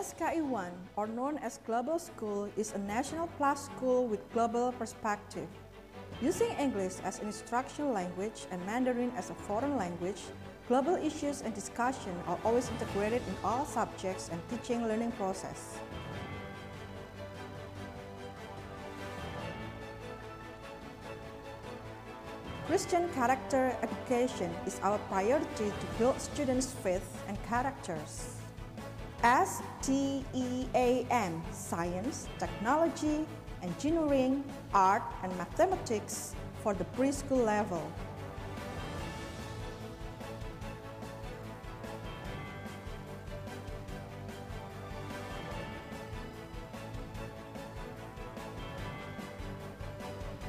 YSKI-1, or known as Global School, is a national plus school with global perspective. Using English as an instructional language and Mandarin as a foreign language, global issues and discussion are always integrated in all subjects and teaching learning process. Christian character education is our priority to build students' faith and characters. STEAM, Science, Technology, Engineering, Art, and Mathematics for the preschool level.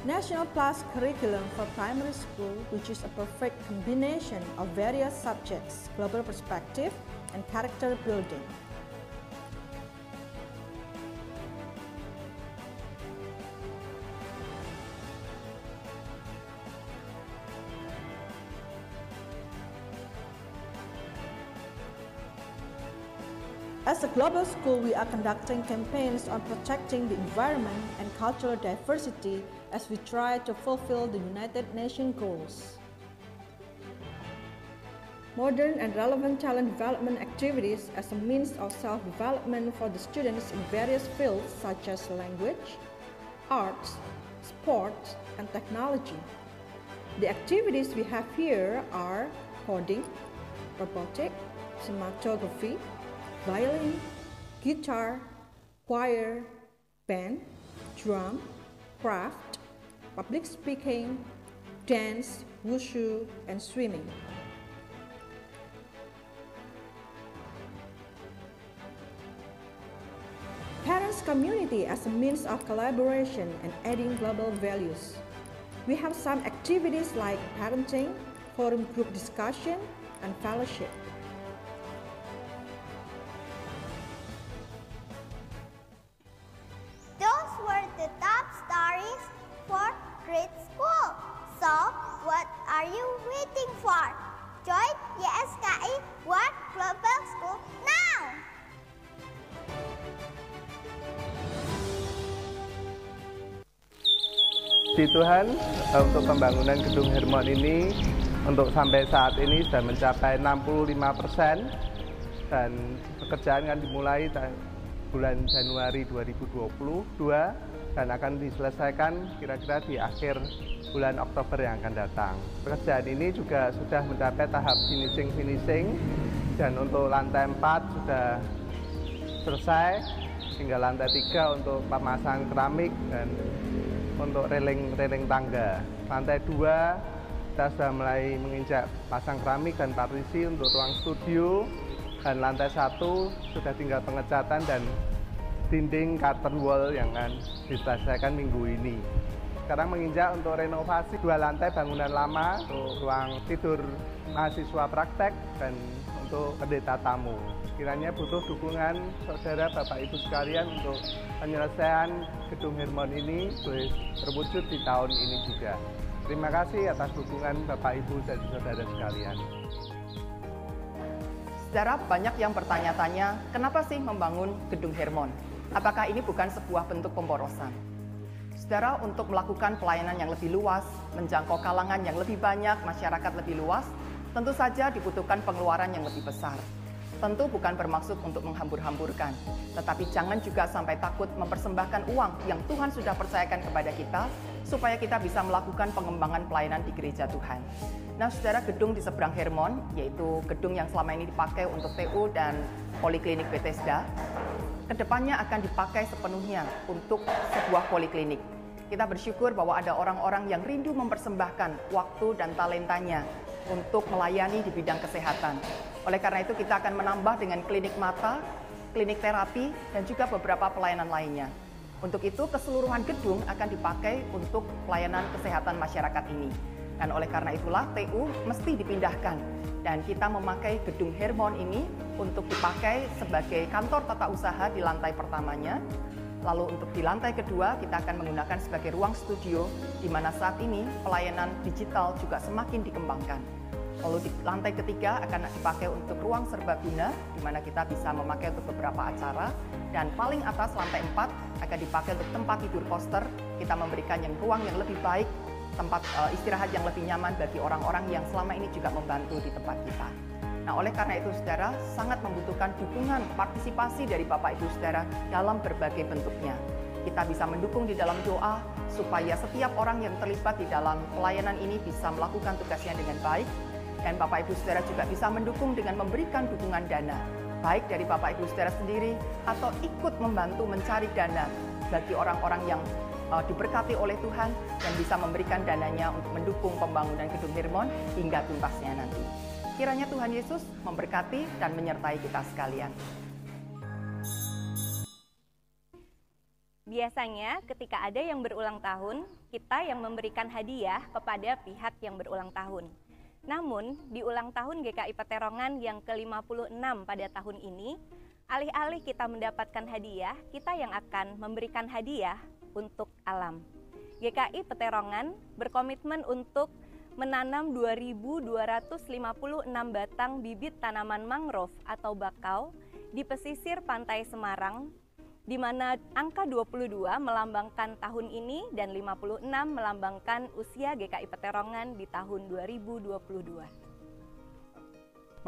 National Plus curriculum for primary school, which is a perfect combination of various subjects, global perspective, and character building. As a global school, we are conducting campaigns on protecting the environment and cultural diversity as we try to fulfill the United Nations goals. Modern and relevant talent development activities as a means of self-development for the students in various fields such as language, arts, sports, and technology. The activities we have here are coding, robotics, cinematography, violin, guitar, choir, band, drum, craft, public speaking, dance, wushu, and swimming. Parents' community as a means of collaboration and adding global values. We have some activities like parenting, forum group discussion, and fellowship. Those were the top stories for grade school. So, what are you waiting for? Join YSKI World Global School now! Puji Tuhan, untuk pembangunan Gedung Hermon ini untuk sampai saat ini sudah mencapai 65% dan pekerjaan akan dimulai bulan Januari 2022 dan akan diselesaikan kira-kira di akhir bulan Oktober yang akan datang. Pekerjaan ini juga sudah mencapai tahap finishing dan untuk lantai 4 sudah selesai, tinggal lantai 3 untuk pemasangan keramik dan untuk reling tangga. Lantai 2 kita sudah mulai menginjak pasang keramik dan partisi untuk ruang studio, dan lantai 1 sudah tinggal pengecatan dan dinding curtain wall yang akan diselesaikan minggu ini. Sekarang menginjak untuk renovasi 2 lantai bangunan lama untuk ruang tidur mahasiswa praktek dan untuk pendeta tamu. Kiranya butuh dukungan saudara Bapak Ibu sekalian untuk penyelesaian Gedung Hermon ini boleh terwujud di tahun ini juga. Terima kasih atas dukungan Bapak Ibu dan saudara sekalian. Saudara, banyak yang bertanya-tanya, kenapa sih membangun Gedung Hermon? Apakah ini bukan sebuah bentuk pemborosan? Saudara, untuk melakukan pelayanan yang lebih luas, menjangkau kalangan yang lebih banyak, masyarakat lebih luas, tentu saja dibutuhkan pengeluaran yang lebih besar. Tentu bukan bermaksud untuk menghambur-hamburkan, tetapi jangan juga sampai takut mempersembahkan uang yang Tuhan sudah percayakan kepada kita, supaya kita bisa melakukan pengembangan pelayanan di gereja Tuhan. Nah, saudara, gedung di seberang Hermon, yaitu gedung yang selama ini dipakai untuk TU dan Poliklinik Bethesda, kedepannya akan dipakai sepenuhnya untuk sebuah poliklinik. Kita bersyukur bahwa ada orang-orang yang rindu mempersembahkan waktu dan talentanya untuk melayani di bidang kesehatan. Oleh karena itu kita akan menambah dengan klinik mata, klinik terapi, dan juga beberapa pelayanan lainnya. Untuk itu keseluruhan gedung akan dipakai untuk pelayanan kesehatan masyarakat ini. Dan oleh karena itulah TU mesti dipindahkan. Dan kita memakai gedung Hermon ini untuk dipakai sebagai kantor tata usaha di lantai pertamanya. Lalu untuk di lantai kedua kita akan menggunakan sebagai ruang studio, di mana saat ini pelayanan digital juga semakin dikembangkan. Lalu di lantai ketiga akan dipakai untuk ruang serbaguna, di mana kita bisa memakai untuk beberapa acara. Dan paling atas lantai 4 akan dipakai untuk tempat tidur poster. Kita memberikan ruang yang lebih baik, tempat istirahat yang lebih nyaman bagi orang-orang yang selama ini juga membantu di tempat kita. Nah, oleh karena itu saudara, sangat membutuhkan dukungan partisipasi dari Bapak Ibu saudara dalam berbagai bentuknya. Kita bisa mendukung di dalam doa supaya setiap orang yang terlibat di dalam pelayanan ini bisa melakukan tugasnya dengan baik. Dan Bapak Ibu saudara juga bisa mendukung dengan memberikan dukungan dana, baik dari Bapak Ibu saudara sendiri atau ikut membantu mencari dana bagi orang-orang yang diberkati oleh Tuhan dan bisa memberikan dananya untuk mendukung pembangunan Gedung Hermon hingga tuntasnya nanti. Kiranya Tuhan Yesus memberkati dan menyertai kita sekalian. Biasanya ketika ada yang berulang tahun, kita yang memberikan hadiah kepada pihak yang berulang tahun. Namun, di ulang tahun GKI Peterongan yang ke-56 pada tahun ini, alih-alih kita mendapatkan hadiah, kita yang akan memberikan hadiah untuk alam. GKI Peterongan berkomitmen untuk menanam 2.256 batang bibit tanaman mangrove atau bakau di pesisir pantai Semarang, di mana angka 22 melambangkan tahun ini dan 56 melambangkan usia GKI Peterongan di tahun 2022.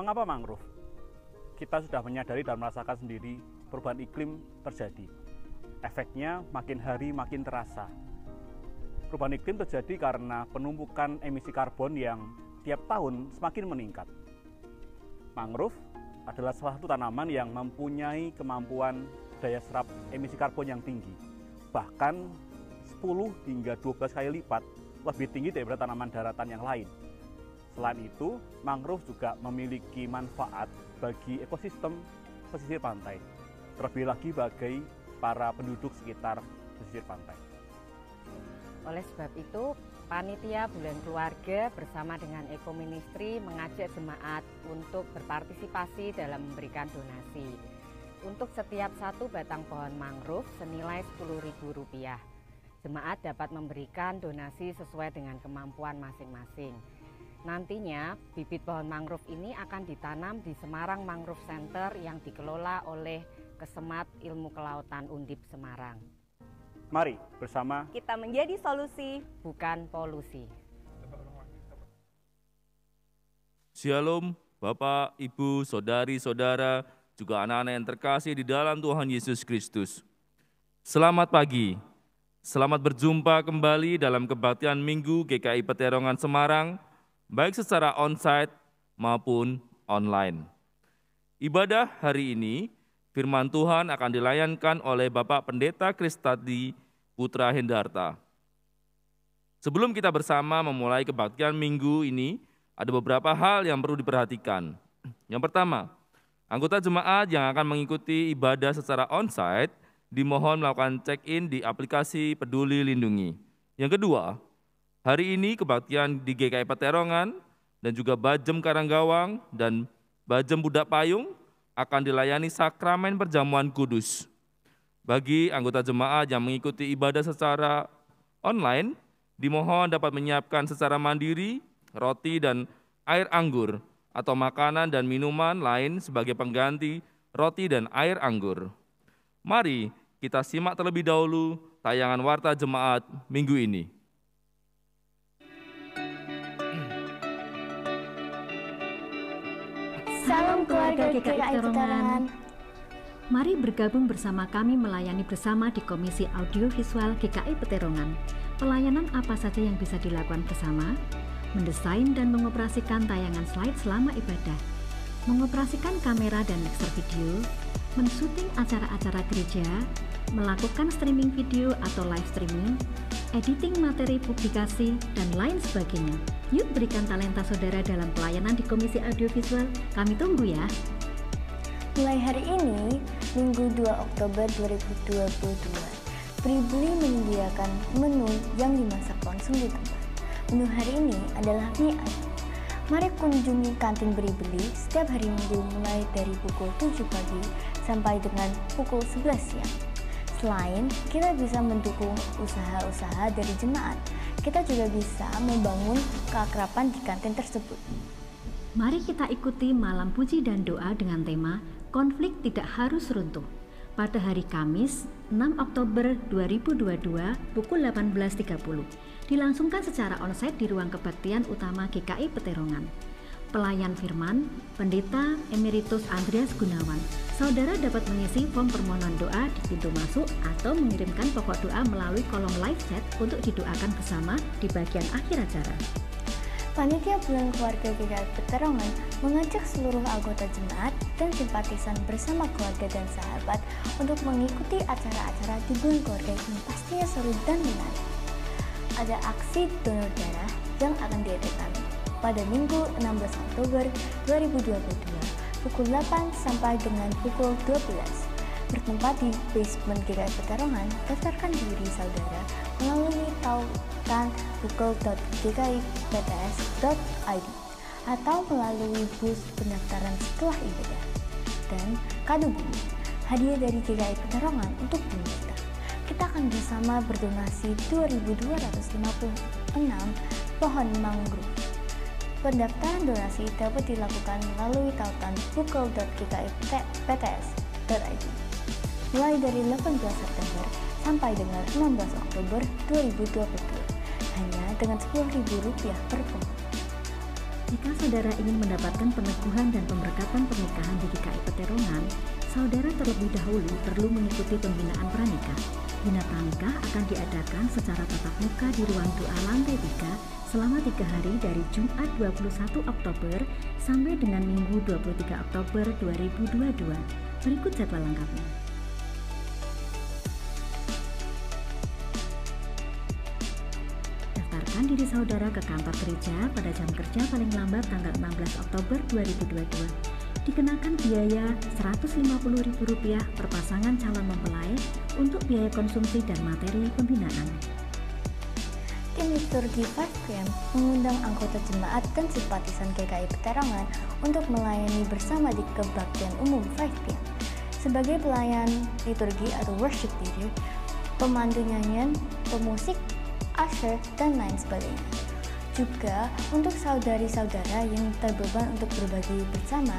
Mengapa mangrove? Kita sudah menyadari dan merasakan sendiri perubahan iklim terjadi. Efeknya makin hari makin terasa. Perubahan iklim terjadi karena penumpukan emisi karbon yang tiap tahun semakin meningkat. Mangrove adalah salah satu tanaman yang mempunyai kemampuan daya serap emisi karbon yang tinggi, bahkan 10 hingga 12 kali lipat lebih tinggi daripada tanaman daratan yang lain. Selain itu, mangrove juga memiliki manfaat bagi ekosistem pesisir pantai, terlebih lagi bagi para penduduk sekitar pesisir pantai. Oleh sebab itu, Panitia Bulan Keluarga bersama dengan Eko Ministry mengajak jemaat untuk berpartisipasi dalam memberikan donasi. Untuk setiap satu batang pohon mangrove senilai Rp10.000. Jemaat dapat memberikan donasi sesuai dengan kemampuan masing-masing. Nantinya, bibit pohon mangrove ini akan ditanam di Semarang Mangrove Center yang dikelola oleh Kesemat Ilmu Kelautan Undip Semarang. Mari bersama kita menjadi solusi, bukan polusi. Shalom, Bapak, Ibu, Saudari-saudara, juga anak-anak yang terkasih di dalam Tuhan Yesus Kristus. Selamat pagi, selamat berjumpa kembali dalam kebaktian Minggu GKI Peterongan Semarang, baik secara onsite maupun online. Ibadah hari ini, firman Tuhan akan dilayankan oleh Bapak Pendeta Kristadi Putra Hendarta. Sebelum kita bersama memulai kebaktian minggu ini, ada beberapa hal yang perlu diperhatikan. Yang pertama, anggota jemaat yang akan mengikuti ibadah secara onsite dimohon melakukan check-in di aplikasi Peduli Lindungi. Yang kedua, hari ini kebaktian di GKI Peterongan dan juga Bajem Karanggawang dan Bajem Budak Payung akan dilayani sakramen perjamuan kudus. Bagi anggota jemaat yang mengikuti ibadah secara online, dimohon dapat menyiapkan secara mandiri roti dan air anggur atau makanan dan minuman lain sebagai pengganti roti dan air anggur. Mari kita simak terlebih dahulu tayangan Warta Jemaat minggu ini. Salam keluarga GKI Peterongan. Mari bergabung bersama kami melayani bersama di Komisi Audiovisual GKI Peterongan. Pelayanan apa saja yang bisa dilakukan bersama? Mendesain dan mengoperasikan tayangan slide selama ibadah, mengoperasikan kamera dan mixer video, mensyuting acara-acara gereja, melakukan streaming video atau live streaming, editing materi publikasi, dan lain sebagainya. Yuk berikan talenta saudara dalam pelayanan di Komisi Audiovisual. Kami tunggu ya. Mulai hari ini, Minggu 2 Oktober 2022, Pribeli menyediakan menu yang dimasak langsung di tempat. Menu hari ini adalah mie ayam. Mari kunjungi kantin Pribeli setiap hari Minggu mulai dari pukul 7 pagi sampai dengan pukul 11 siang. Selain kita bisa mendukung usaha-usaha dari jemaat, kita juga bisa membangun keakraban di kantin tersebut. Mari kita ikuti malam puji dan doa dengan tema Konflik Tidak Harus Runtuh pada hari Kamis 6 Oktober 2022 pukul 18.30. Dilangsungkan secara onsite di ruang kebaktian utama GKI Peterongan. Pelayan firman, Pendeta Emeritus Andreas Gunawan. Saudara dapat mengisi form permohonan doa di pintu masuk atau mengirimkan pokok doa melalui kolom live chat untuk didoakan bersama di bagian akhir acara. Panitia Bulan Keluarga GKI Peterongan mengajak seluruh anggota jemaat dan simpatisan bersama keluarga dan sahabat untuk mengikuti acara-acara di Bulan Keluarga yang pastinya seru dan menarik. Ada aksi donor darah yang akan diadakan pada Minggu 16 Oktober 2022 pukul 8 sampai dengan pukul 12. Bertempat di basement GKI Peterongan, daftarkan diri saudara melalui tautan bukel.gkipts.id atau melalui bus pendaftaran setelah ibadah. Dan kado bumi, hadiah dari GKI Peterongan untuk bumi kita. Kita akan bersama berdonasi 2.256 pohon mangrove. Pendaftaran donasi dapat dilakukan melalui tautan bukel.gkipts.id mulai dari 18 September sampai dengan 16 Oktober 2022 hanya dengan Rp10.000 per pohon. Jika saudara ingin mendapatkan peneguhan dan pemberkatan pernikahan di GKI Peterongan, saudara terlebih dahulu perlu mengikuti pembinaan pranikah. Bina pranikah akan diadakan secara tatap muka di ruang doa lantai 3 selama 3 hari dari Jumat 21 Oktober sampai dengan Minggu 23 Oktober 2022. Berikut jadwal lengkapnya. Daftarkan diri saudara ke kantor gereja pada jam kerja paling lambat tanggal 16 Oktober 2022. Dikenakan biaya Rp150.000 per pasangan calon mempelai untuk biaya konsumsi dan materi pembinaan. Tim liturgi 5PM mengundang anggota jemaat dan simpatisan GKI Peterongan untuk melayani bersama di kebaktian umum 5PM. Sebagai pelayan liturgi atau worship leader, pemandu nyanyian, pemusik, usher, dan lain sebagainya. Juga untuk saudari-saudara yang terbeban untuk berbagi bersama,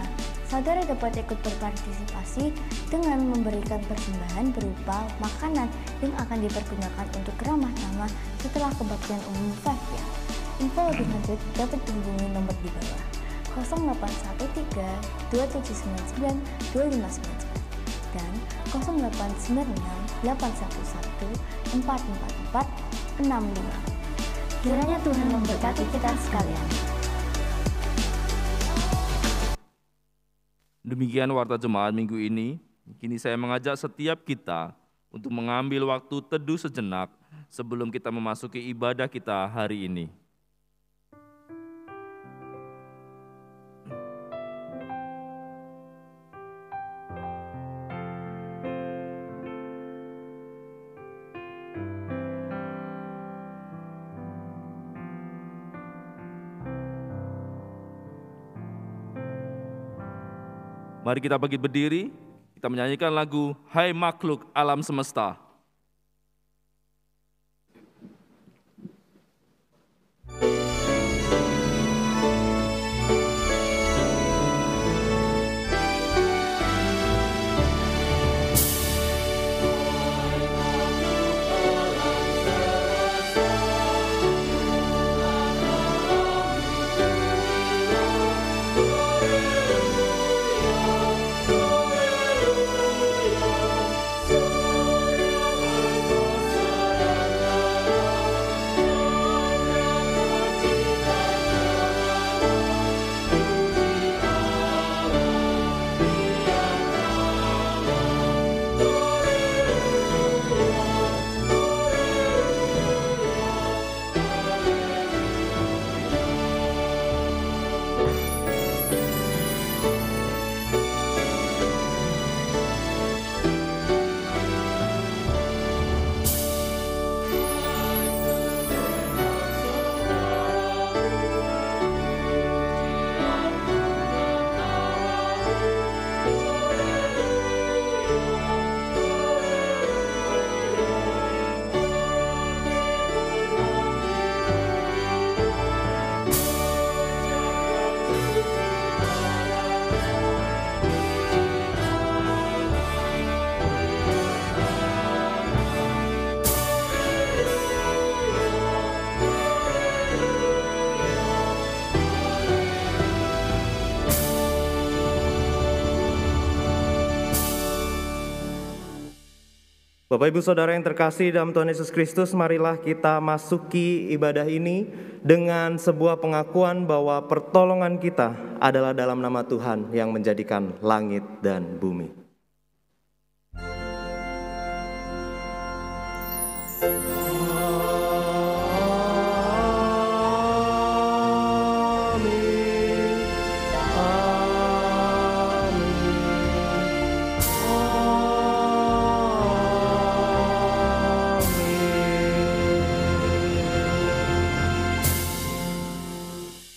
saudara dapat ikut berpartisipasi dengan memberikan persembahan berupa makanan yang akan dipergunakan untuk ramah tamah setelah kebaktian umum 5PM. Info lebih lanjut dapat dihubungi nomor di bawah 0813 2799 2599 dan 0896 811 444 65. Kiranya Tuhan memberkati kita sekalian. Demikian Warta Jemaat minggu ini. Kini saya mengajak setiap kita untuk mengambil waktu teduh sejenak sebelum kita memasuki ibadah kita hari ini. Mari kita bangkit berdiri, kita menyanyikan lagu Hai Makhluk Alam Semesta. Surya Bapak Ibu Saudara yang terkasih dalam Tuhan Yesus Kristus, marilah kita masuki ibadah ini dengan sebuah pengakuan bahwa pertolongan kita adalah dalam nama Tuhan yang menjadikan langit dan bumi.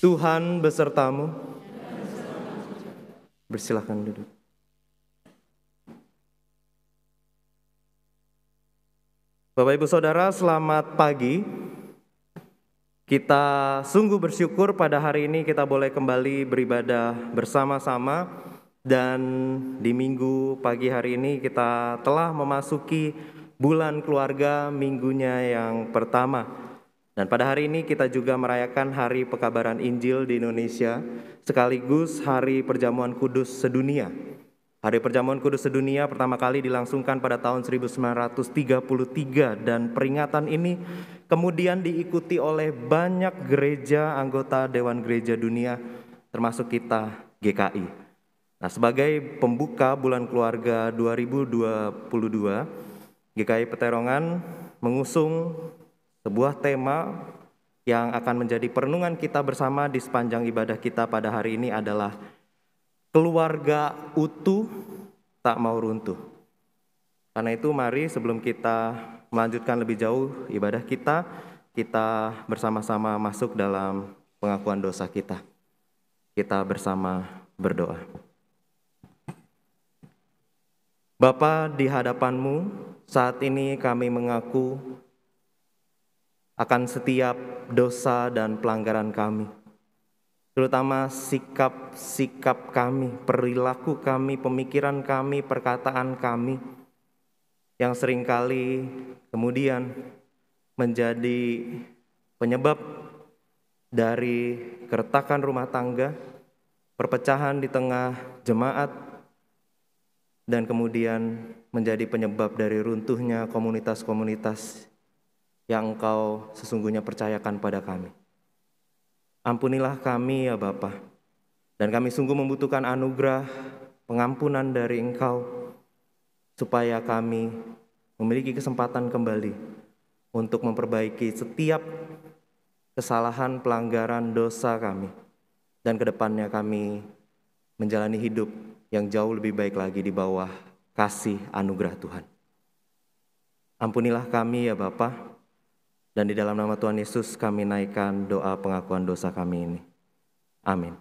Tuhan besertamu. Bersilakan duduk. Bapak Ibu Saudara, selamat pagi. Kita sungguh bersyukur pada hari ini kita boleh kembali beribadah bersama-sama. Dan di minggu pagi hari ini kita telah memasuki bulan keluarga minggunya yang pertama. Dan pada hari ini kita juga merayakan Hari Pekabaran Injil di Indonesia, sekaligus Hari Perjamuan Kudus Sedunia. Hari Perjamuan Kudus Sedunia pertama kali dilangsungkan pada tahun 1933 dan peringatan ini kemudian diikuti oleh banyak gereja anggota Dewan Gereja Dunia, termasuk kita GKI. Nah, sebagai pembuka bulan keluarga 2022, GKI Peterongan mengusung sebuah tema yang akan menjadi perenungan kita bersama di sepanjang ibadah kita pada hari ini adalah keluarga utuh tak mau runtuh. Karena itu mari sebelum kita melanjutkan lebih jauh ibadah kita bersama-sama masuk dalam pengakuan dosa kita. Kita bersama berdoa. Bapa, di hadapan-Mu saat ini kami mengaku akan setiap dosa dan pelanggaran kami, terutama sikap-sikap kami, perilaku kami, pemikiran kami, perkataan kami, yang seringkali kemudian menjadi penyebab dari keretakan rumah tangga, perpecahan di tengah jemaat, dan kemudian menjadi penyebab dari runtuhnya komunitas-komunitas yang Engkau sesungguhnya percayakan pada kami. Ampunilah kami ya Bapa, dan kami sungguh membutuhkan anugerah pengampunan dari Engkau, supaya kami memiliki kesempatan kembali untuk memperbaiki setiap kesalahan, pelanggaran, dosa kami, dan kedepannya kami menjalani hidup yang jauh lebih baik lagi di bawah kasih anugerah Tuhan. Ampunilah kami ya Bapa. Dan di dalam nama Tuhan Yesus kami naikkan doa pengakuan dosa kami ini. Amin.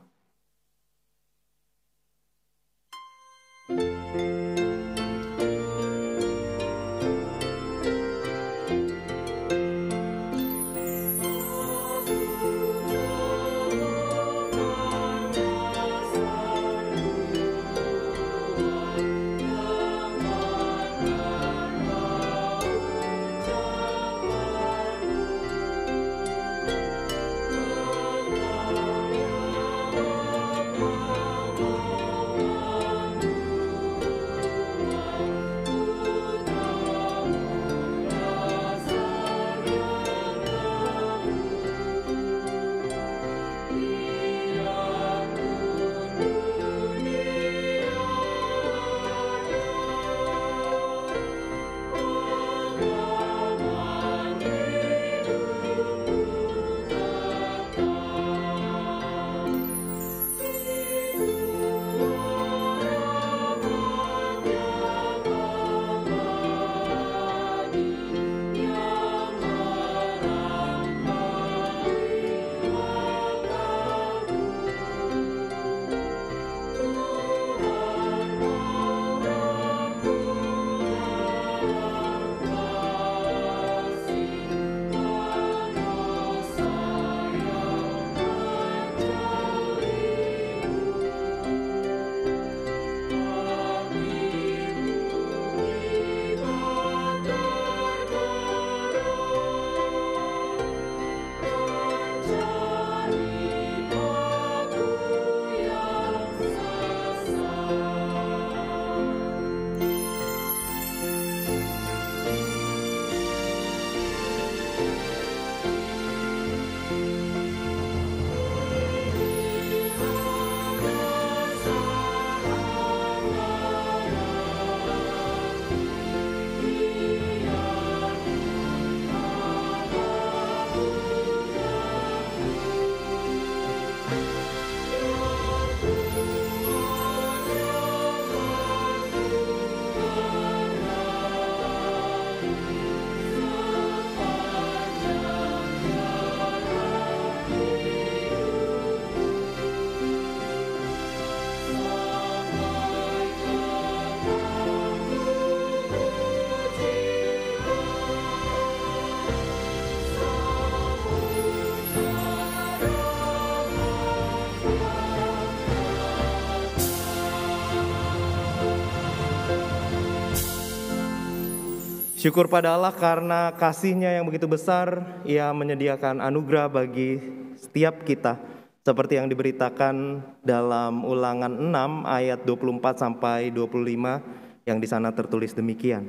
Syukur pada Allah karena kasih-Nya yang begitu besar, Ia menyediakan anugerah bagi setiap kita, seperti yang diberitakan dalam Ulangan 6 ayat 24 sampai 25 yang di sana tertulis demikian.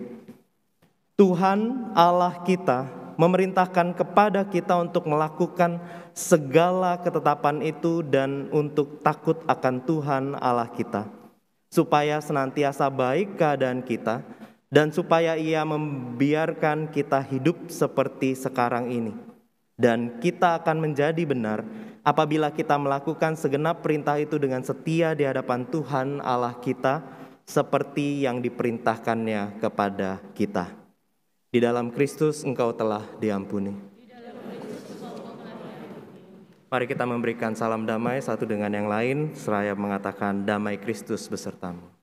Tuhan Allah kita memerintahkan kepada kita untuk melakukan segala ketetapan itu dan untuk takut akan Tuhan Allah kita, supaya senantiasa baik keadaan kita dan supaya Ia membiarkan kita hidup seperti sekarang ini. Dan kita akan menjadi benar apabila kita melakukan segenap perintah itu dengan setia di hadapan Tuhan Allah kita, seperti yang diperintahkannya kepada kita. Di dalam Kristus engkau telah diampuni. Mari kita memberikan salam damai satu dengan yang lain, seraya mengatakan damai Kristus besertamu.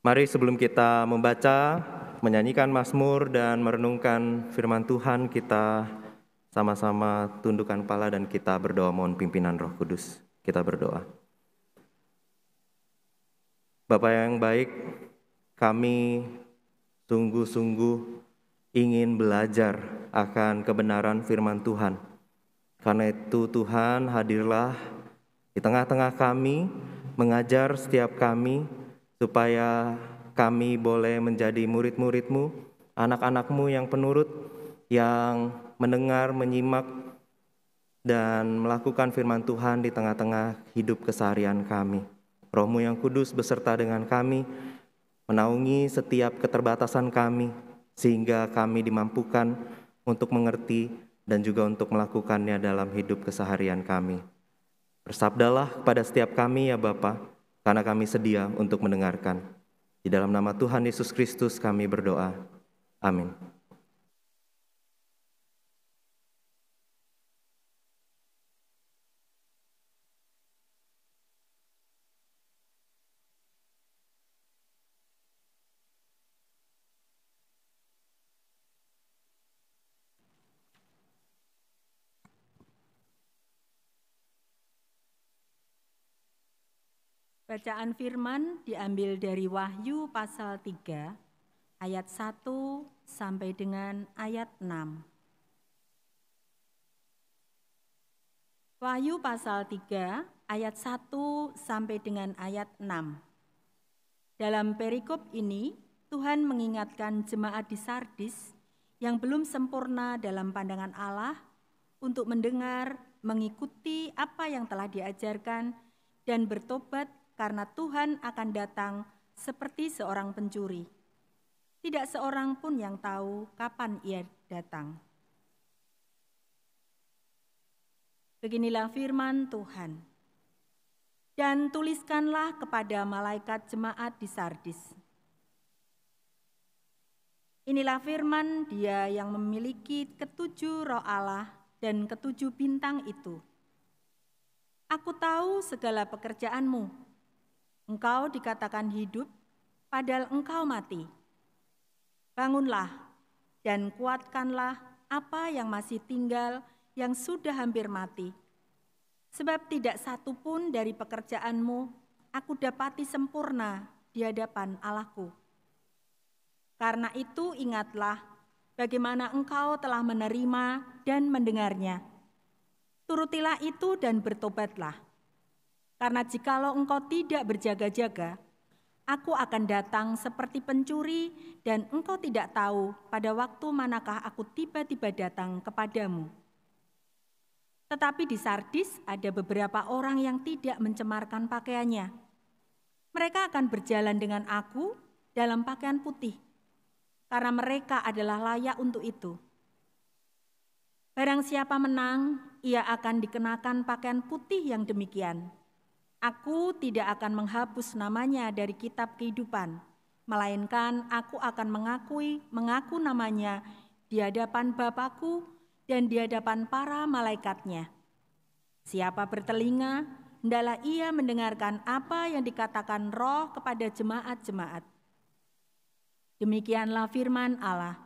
Mari sebelum kita membaca, menyanyikan mazmur dan merenungkan firman Tuhan, kita sama-sama tundukkan kepala dan kita berdoa mohon pimpinan Roh Kudus. Kita berdoa. Bapa yang baik, kami sungguh-sungguh ingin belajar akan kebenaran firman Tuhan. Karena itu Tuhan hadirlah di tengah-tengah kami, mengajar setiap kami, supaya kami boleh menjadi murid-murid-Mu, anak-anak-Mu yang penurut, yang mendengar, menyimak, dan melakukan firman Tuhan di tengah-tengah hidup keseharian kami. Roh-Mu yang kudus beserta dengan kami, menaungi setiap keterbatasan kami, sehingga kami dimampukan untuk mengerti dan juga untuk melakukannya dalam hidup keseharian kami. Bersabdalah kepada setiap kami ya Bapa, karena kami sedia untuk mendengarkan. Di dalam nama Tuhan Yesus Kristus kami berdoa. Amin. Bacaan firman diambil dari Wahyu pasal 3 ayat 1 sampai dengan ayat 6. Wahyu pasal 3 ayat 1 sampai dengan ayat 6. Dalam perikop ini, Tuhan mengingatkan jemaat di Sardis yang belum sempurna dalam pandangan Allah untuk mendengar, mengikuti apa yang telah diajarkan, dan bertobat karena Tuhan akan datang seperti seorang pencuri. Tidak seorang pun yang tahu kapan ia datang. Beginilah firman Tuhan. Dan tuliskanlah kepada malaikat jemaat di Sardis. Inilah firman Dia yang memiliki ketujuh roh Allah dan ketujuh bintang itu. Aku tahu segala pekerjaanmu. Engkau dikatakan hidup, padahal engkau mati. Bangunlah dan kuatkanlah apa yang masih tinggal, yang sudah hampir mati. Sebab tidak satu pun dari pekerjaanmu aku dapati sempurna di hadapan Allahku. Karena itu ingatlah bagaimana engkau telah menerima dan mendengarnya. Turutilah itu dan bertobatlah. Karena jikalau engkau tidak berjaga-jaga, aku akan datang seperti pencuri dan engkau tidak tahu pada waktu manakah aku tiba-tiba datang kepadamu. Tetapi di Sardis ada beberapa orang yang tidak mencemarkan pakaiannya. Mereka akan berjalan dengan aku dalam pakaian putih, karena mereka adalah layak untuk itu. Barang siapa menang, ia akan dikenakan pakaian putih yang demikian. Aku tidak akan menghapus namanya dari kitab kehidupan, melainkan aku akan mengaku namanya di hadapan Bapa-Ku dan di hadapan para malaikatnya. Siapa bertelinga, hendaklah ia mendengarkan apa yang dikatakan Roh kepada jemaat-jemaat. Demikianlah firman Allah.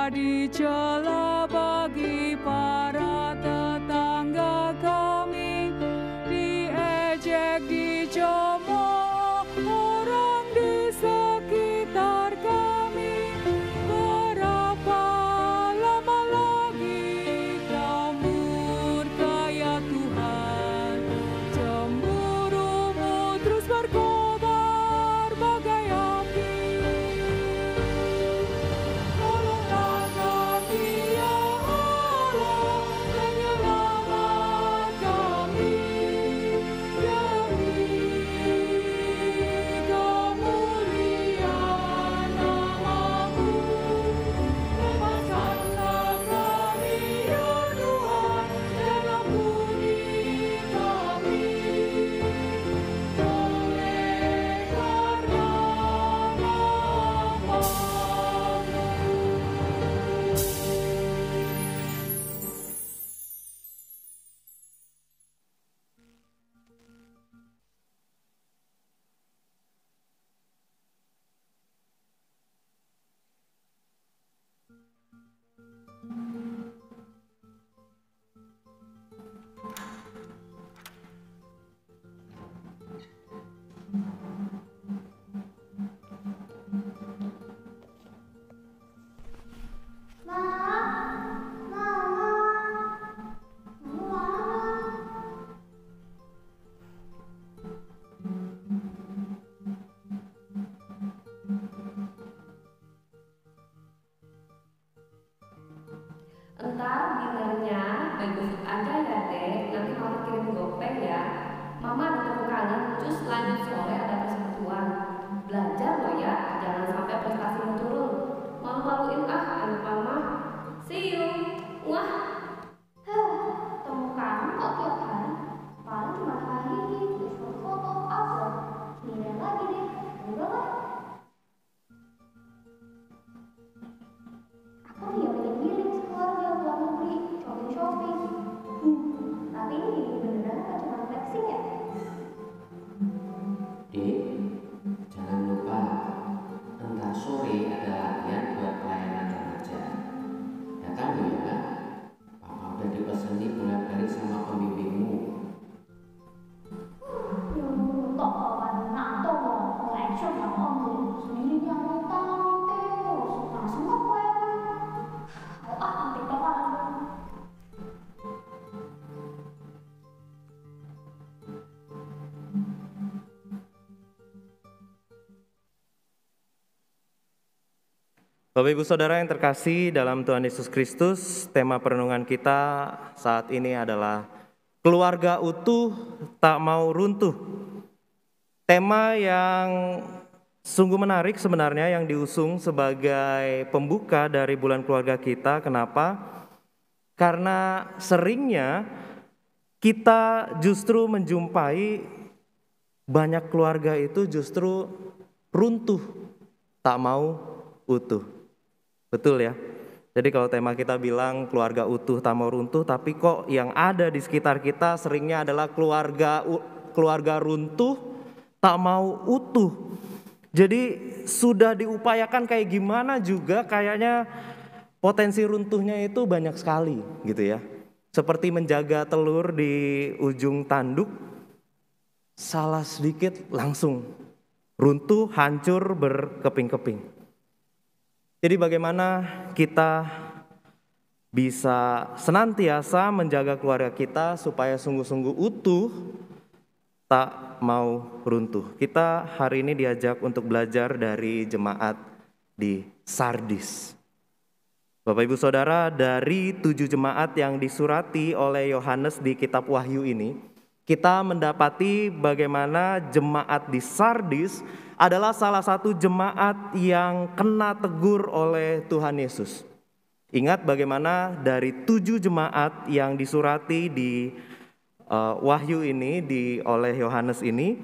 dicela bagi para tetangga kami, diejek, dicemooh orang di sekitar kami. Berapa lama lagi Kau murka ya Tuhan? Cemburumu terus berkobar bagai api. Tolonglah kami ya Allah, penyelamat kami dari kemuliaan nama-Mu. Lepaskanlah kami ya Tuhan, dan ampuni kami oleh karena nama-Mu. Entar dinernya bagus aja ya Dek, nanti Mama kirim gopay ya. Mama ada temu kangen, cus lanjut sore ada persekutuan. Belajar loh ya, jangan sampai prestasimu turun. Malu-maluin anak Mama. See you. Wah. Temu kamu kok tiap hari? Paling cuma hari ini, tulis foto, upload. Nilai lagi deh, enggak lah. Aku dia pengen sekeluarga buat negeri, shopping. Tapi ini beneran apa cuma flexing ya? Dek, jangan lupa entar sore ada latihan buat pelayanan remaja. Datang lo ya, Papa udah dipeseni bulan hari sama pembimbingmu. Tok kawan nato mau action sama om sendiri yang tahu terus langsung apa ya? TikTokan. Bapak Ibu Saudara yang terkasih dalam Tuhan Yesus Kristus, tema perenungan kita saat ini adalah keluarga utuh tak mau runtuh. Tema yang sungguh menarik sebenarnya yang diusung sebagai pembuka dari bulan keluarga kita. Kenapa? Karena seringnya kita justru menjumpai banyak keluarga itu justru runtuh, tak mau utuh. Betul ya? Jadi kalau tema kita bilang keluarga utuh tak mau runtuh, tapi kok yang ada di sekitar kita seringnya adalah keluarga runtuh tak mau utuh. Jadi sudah diupayakan kayak gimana juga kayaknya potensi runtuhnya itu banyak sekali gitu ya. Seperti menjaga telur di ujung tanduk, salah sedikit langsung runtuh, hancur, berkeping-keping. Jadi bagaimana kita bisa senantiasa menjaga keluarga kita supaya sungguh-sungguh utuh, tak mau runtuh. Kita hari ini diajak untuk belajar dari jemaat di Sardis. Bapak Ibu Saudara, dari 7 jemaat yang disurati oleh Yohanes di kitab Wahyu ini, kita mendapati bagaimana jemaat di Sardis adalah salah satu jemaat yang kena tegur oleh Tuhan Yesus. Ingat bagaimana dari 7 jemaat yang disurati di Wahyu ini oleh Yohanes ini,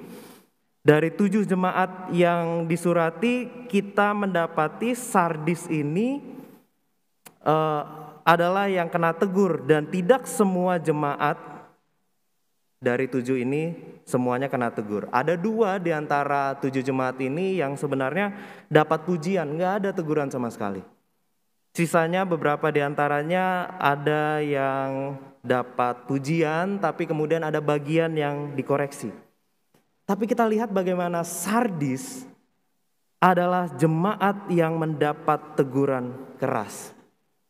dari 7 jemaat yang disurati kita mendapati Sardis ini adalah yang kena tegur, dan tidak semua jemaat dari 7 ini semuanya kena tegur. Ada 2 di antara 7 jemaat ini yang sebenarnya dapat pujian, nggak ada teguran sama sekali. Sisanya beberapa di antaranya ada yang dapat pujian, tapi kemudian ada bagian yang dikoreksi. Tapi kita lihat bagaimana Sardis adalah jemaat yang mendapat teguran keras.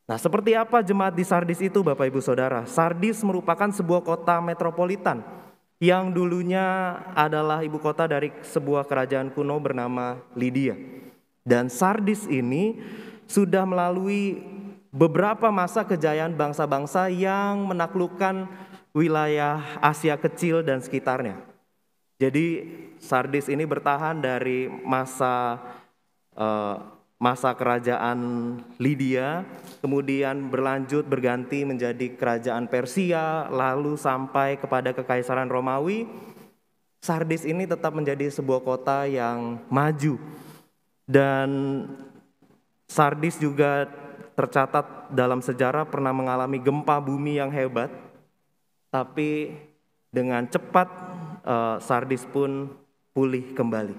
Nah, seperti apa jemaat di Sardis itu, Bapak Ibu Saudara? Sardis merupakan sebuah kota metropolitan yang dulunya adalah ibu kota dari sebuah kerajaan kuno bernama Lydia. Dan Sardis ini sudah melalui beberapa masa kejayaan bangsa-bangsa yang menaklukkan wilayah Asia Kecil dan sekitarnya. Jadi Sardis ini bertahan dari masa kerajaan Lydia, kemudian berganti menjadi kerajaan Persia, lalu sampai kepada kekaisaran Romawi. Sardis ini tetap menjadi sebuah kota yang maju. Dan Sardis juga tercatat dalam sejarah pernah mengalami gempa bumi yang hebat, tapi dengan cepat Sardis pun pulih kembali.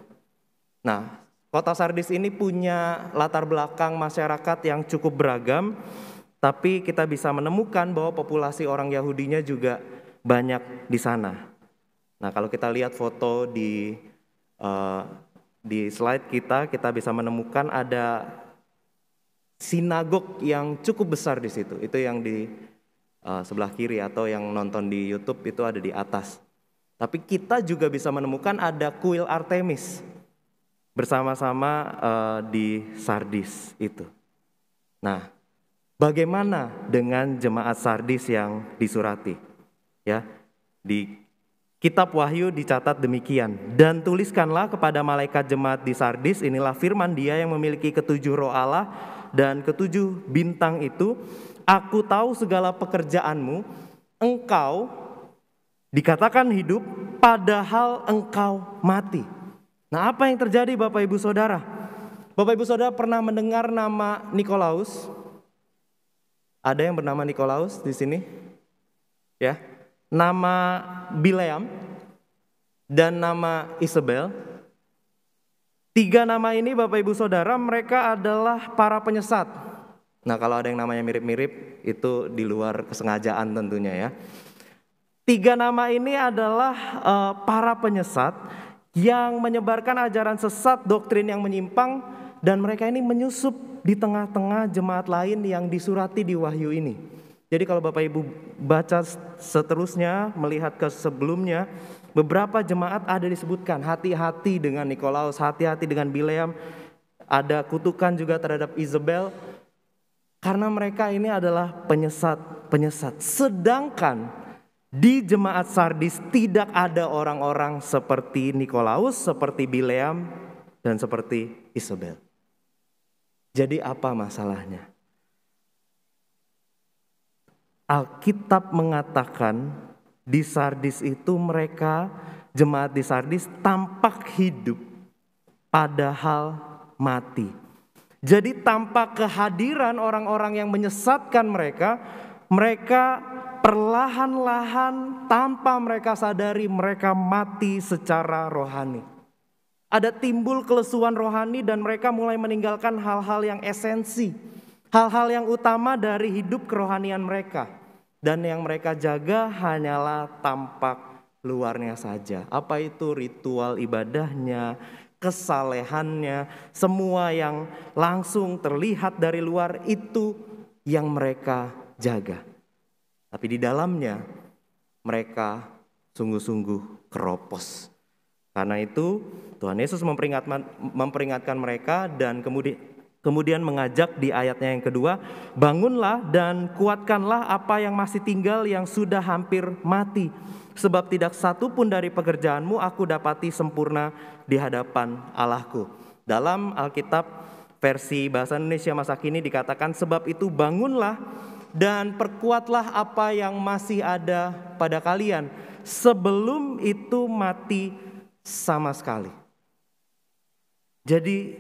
Nah, kota Sardis ini punya latar belakang masyarakat yang cukup beragam, tapi kita bisa menemukan bahwa populasi orang Yahudinya juga banyak di sana. Nah, kalau kita lihat foto di slide kita bisa menemukan ada sinagog yang cukup besar di situ. Itu yang di sebelah kiri, atau yang nonton di YouTube itu ada di atas. Tapi kita juga bisa menemukan ada kuil Artemis bersama-sama di Sardis itu. Nah, bagaimana dengan jemaat Sardis yang disurati? Ya, di Kitab Wahyu dicatat demikian. Dan tuliskanlah kepada malaikat jemaat di Sardis, inilah firman Dia yang memiliki ketujuh roh Allah dan ketujuh bintang itu, aku tahu segala pekerjaanmu, engkau dikatakan hidup, padahal engkau mati. Nah, apa yang terjadi Bapak Ibu Saudara? Bapak Ibu Saudara pernah mendengar nama Nikolaus? Ada yang bernama Nikolaus di sini? Ya, nama Bileam dan nama Isabel. 3 nama ini Bapak Ibu Saudara, mereka adalah para penyesat. Nah, kalau ada yang namanya mirip-mirip, itu di luar kesengajaan tentunya ya. 3 nama ini adalah para penyesat yang menyebarkan ajaran sesat, doktrin yang menyimpang, dan mereka ini menyusup di tengah-tengah jemaat lain yang disurati di Wahyu ini. Jadi kalau Bapak Ibu baca seterusnya, melihat ke sebelumnya, beberapa jemaat ada disebutkan, hati-hati dengan Nikolaus, hati-hati dengan Bileam, ada kutukan juga terhadap Isabel, karena mereka ini adalah penyesat. Sedangkan di jemaat Sardis tidak ada orang-orang seperti Nikolaus, seperti Bileam, dan seperti Isabel. Jadi apa masalahnya? Alkitab mengatakan di Sardis itu mereka, jemaat di Sardis tampak hidup padahal mati. Jadi tanpa kehadiran orang-orang yang menyesatkan mereka perlahan-lahan tanpa mereka sadari mereka mati secara rohani. Ada timbul kelesuan rohani dan mereka mulai meninggalkan hal-hal yang esensi, hal-hal yang utama dari hidup kerohanian mereka. Dan yang mereka jaga hanyalah tampak luarnya saja. Apa itu ritual ibadahnya, kesalehannya, semua yang langsung terlihat dari luar itu yang mereka jaga. Tapi di dalamnya mereka sungguh-sungguh keropos. Karena itu Tuhan Yesus memperingatkan mereka dan kemudian mengajak di ayatnya yang kedua, bangunlah dan kuatkanlah apa yang masih tinggal yang sudah hampir mati. Sebab tidak satu pun dari pekerjaanmu aku dapati sempurna di hadapan Allahku. Dalam Alkitab versi bahasa Indonesia masa kini dikatakan, sebab itu bangunlah dan perkuatlah apa yang masih ada pada kalian sebelum itu mati sama sekali. Jadi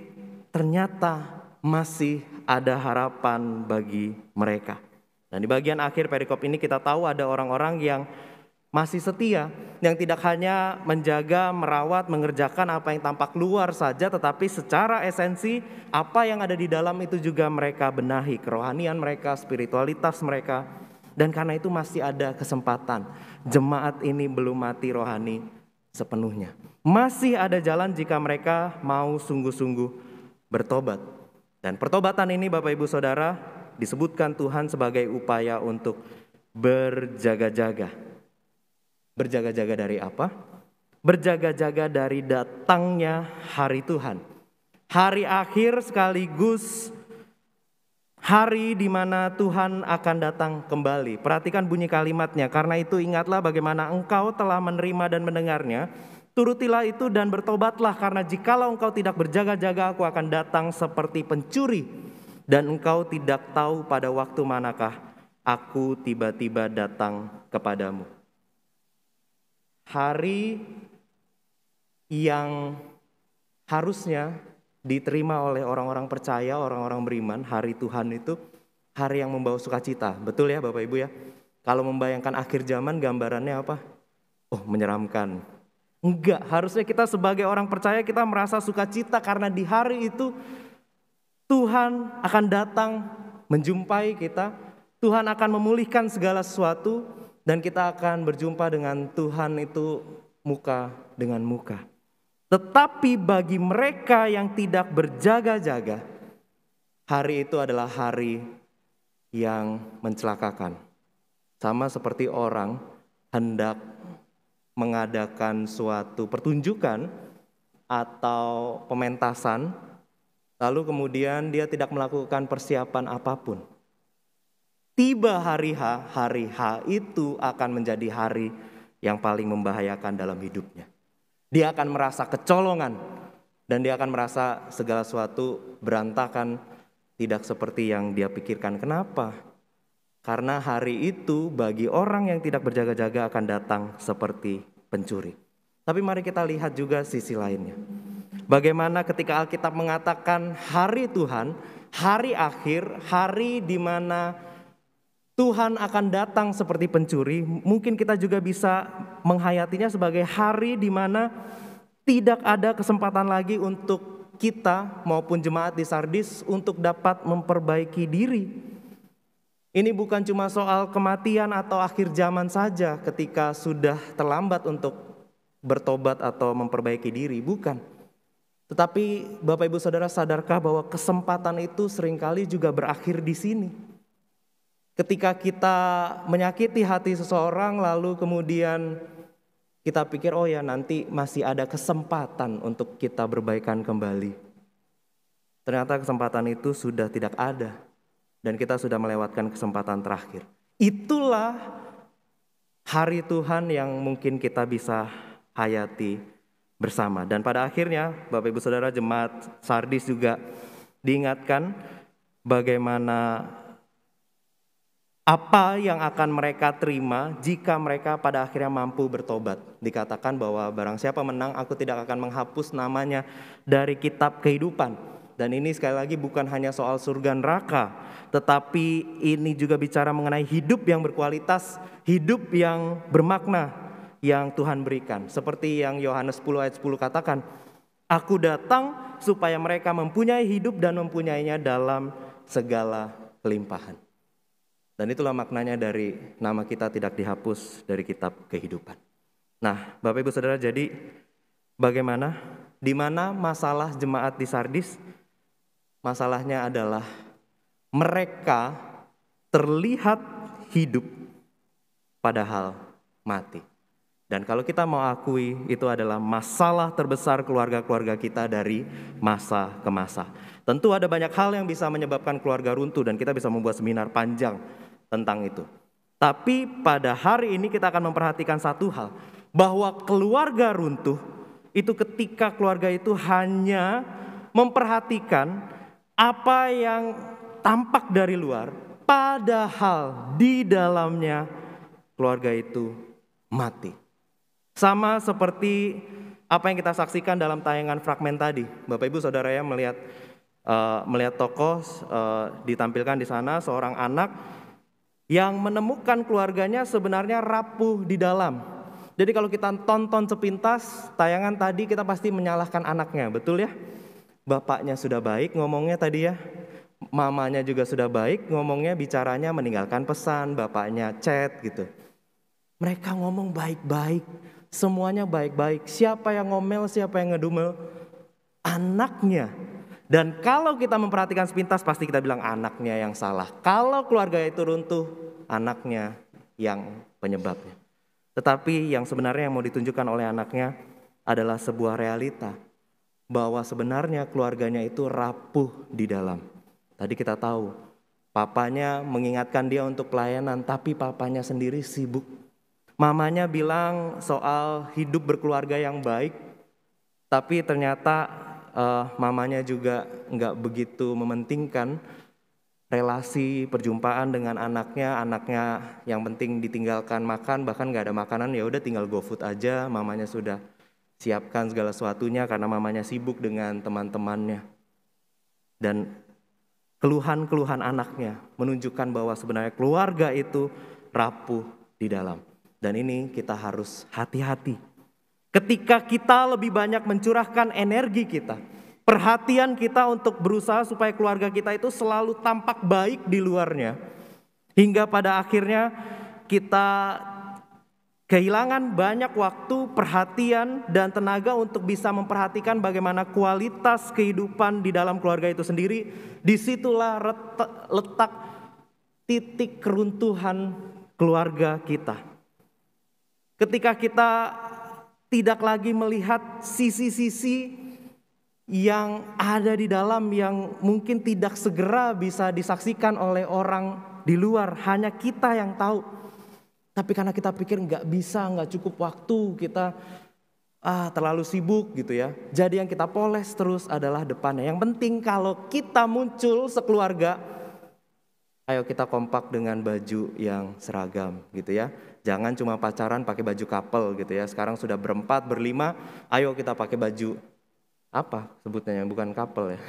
ternyata masih ada harapan bagi mereka. Dan di bagian akhir perikop ini kita tahu ada orang-orang yang masih setia, yang tidak hanya menjaga, merawat, mengerjakan apa yang tampak luar saja, tetapi secara esensi apa yang ada di dalam itu juga mereka benahi, kerohanian mereka, spiritualitas mereka. Dan karena itu masih ada kesempatan. Jemaat ini belum mati rohani sepenuhnya. Masih ada jalan jika mereka mau sungguh-sungguh bertobat. Dan pertobatan ini Bapak Ibu Saudara disebutkan Tuhan sebagai upaya untuk berjaga-jaga. Berjaga-jaga dari apa? Berjaga-jaga dari datangnya hari Tuhan. Hari akhir sekaligus hari di mana Tuhan akan datang kembali. Perhatikan bunyi kalimatnya. Karena itu ingatlah bagaimana engkau telah menerima dan mendengarnya. Turutilah itu dan bertobatlah, karena jikalau engkau tidak berjaga-jaga, aku akan datang seperti pencuri. Dan engkau tidak tahu pada waktu manakah aku tiba-tiba datang kepadamu. Hari yang harusnya diterima oleh orang-orang percaya, orang-orang beriman, hari Tuhan itu hari yang membawa sukacita. Betul ya Bapak Ibu ya? Kalau membayangkan akhir zaman gambarannya apa? Oh, menyeramkan. Enggak, harusnya kita sebagai orang percaya kita merasa sukacita karena di hari itu Tuhan akan datang menjumpai kita. Tuhan akan memulihkan segala sesuatu dan kita akan berjumpa dengan Tuhan itu muka dengan muka. Tetapi bagi mereka yang tidak berjaga-jaga, hari itu adalah hari yang mencelakakan. Sama seperti orang hendak mengadakan suatu pertunjukan atau pementasan, lalu kemudian dia tidak melakukan persiapan apapun. Tiba hari H itu akan menjadi hari yang paling membahayakan dalam hidupnya. Dia akan merasa kecolongan dan dia akan merasa segala sesuatu berantakan, tidak seperti yang dia pikirkan. Kenapa? Karena hari itu bagi orang yang tidak berjaga-jaga akan datang seperti pencuri. Tapi mari kita lihat juga sisi lainnya. Bagaimana ketika Alkitab mengatakan hari Tuhan, hari akhir, hari di mana Tuhan akan datang seperti pencuri, mungkin kita juga bisa menghayatinya sebagai hari di mana tidak ada kesempatan lagi untuk kita maupun jemaat di Sardis untuk dapat memperbaiki diri. Ini bukan cuma soal kematian atau akhir zaman saja ketika sudah terlambat untuk bertobat atau memperbaiki diri, bukan. Tetapi Bapak Ibu Saudara sadarkah bahwa kesempatan itu seringkali juga berakhir di sini. Ketika kita menyakiti hati seseorang lalu kemudian kita pikir oh ya nanti masih ada kesempatan untuk kita berbaikan kembali. Ternyata kesempatan itu sudah tidak ada dan kita sudah melewatkan kesempatan terakhir. Itulah hari Tuhan yang mungkin kita bisa hayati bersama. Dan pada akhirnya Bapak Ibu Saudara jemaat Sardis juga diingatkan bagaimana apa yang akan mereka terima jika mereka pada akhirnya mampu bertobat. Dikatakan bahwa barang siapa menang, aku tidak akan menghapus namanya dari kitab kehidupan. Dan ini sekali lagi bukan hanya soal surga neraka, tetapi ini juga bicara mengenai hidup yang berkualitas, hidup yang bermakna yang Tuhan berikan. Seperti yang Yohanes 10 ayat 10 katakan, aku datang supaya mereka mempunyai hidup dan mempunyainya dalam segala kelimpahan. Dan itulah maknanya dari nama kita tidak dihapus dari kitab kehidupan. Nah, Bapak Ibu Saudara, jadi bagaimana? Di mana masalah jemaat di Sardis? Masalahnya adalah mereka terlihat hidup padahal mati. Dan kalau kita mau akui itu adalah masalah terbesar keluarga-keluarga kita dari masa ke masa. Tentu ada banyak hal yang bisa menyebabkan keluarga runtuh dan kita bisa membuat seminar panjang tentang itu. Tapi pada hari ini kita akan memperhatikan satu hal, bahwa keluarga runtuh itu ketika keluarga itu hanya memperhatikan apa yang tampak dari luar, padahal di dalamnya keluarga itu mati. Sama seperti apa yang kita saksikan dalam tayangan fragmen tadi. Bapak Ibu Saudara ya melihat tokoh ditampilkan di sana seorang anak yang menemukan keluarganya sebenarnya rapuh di dalam. Jadi kalau kita tonton sepintas tayangan tadi, kita pasti menyalahkan anaknya, betul ya? Bapaknya sudah baik ngomongnya tadi ya, mamanya juga sudah baik ngomongnya, bicaranya meninggalkan pesan, bapaknya chat gitu. Mereka ngomong baik-baik, semuanya baik-baik. Siapa yang ngomel, siapa yang ngedumel? Anaknya. Dan kalau kita memperhatikan sepintas pasti kita bilang anaknya yang salah. Kalau keluarga itu runtuh, anaknya yang penyebabnya. Tetapi yang sebenarnya yang mau ditunjukkan oleh anaknya adalah sebuah realita bahwa sebenarnya keluarganya itu rapuh di dalam. Tadi kita tahu, papanya mengingatkan dia untuk pelayanan, tapi papanya sendiri sibuk. Mamanya bilang soal hidup berkeluarga yang baik, tapi ternyata mamanya juga nggak begitu mementingkan relasi perjumpaan dengan anaknya. Anaknya yang penting ditinggalkan makan, bahkan nggak ada makanan, ya udah tinggal GoFood aja. Mamanya sudah siapkan segala sesuatunya karena mamanya sibuk dengan teman-temannya. Dan keluhan-keluhan anaknya menunjukkan bahwa sebenarnya keluarga itu rapuh di dalam. Dan ini kita harus hati-hati. Ketika kita lebih banyak mencurahkan energi kita, perhatian kita untuk berusaha supaya keluarga kita itu selalu tampak baik di luarnya, hingga pada akhirnya kita kehilangan banyak waktu, perhatian, dan tenaga untuk bisa memperhatikan bagaimana kualitas kehidupan di dalam keluarga itu sendiri. Disitulah letak titik keruntuhan keluarga kita. Ketika kita tidak lagi melihat sisi-sisi yang ada di dalam yang mungkin tidak segera bisa disaksikan oleh orang di luar, hanya kita yang tahu. Tapi karena kita pikir nggak bisa, nggak cukup waktu, kita terlalu sibuk gitu ya. Jadi yang kita poles terus adalah depannya. Yang penting kalau kita muncul sekeluarga, ayo kita kompak dengan baju yang seragam gitu ya. Jangan cuma pacaran pakai baju couple gitu ya. Sekarang sudah berempat, berlima, ayo kita pakai baju apa sebutnya, bukan couple ya.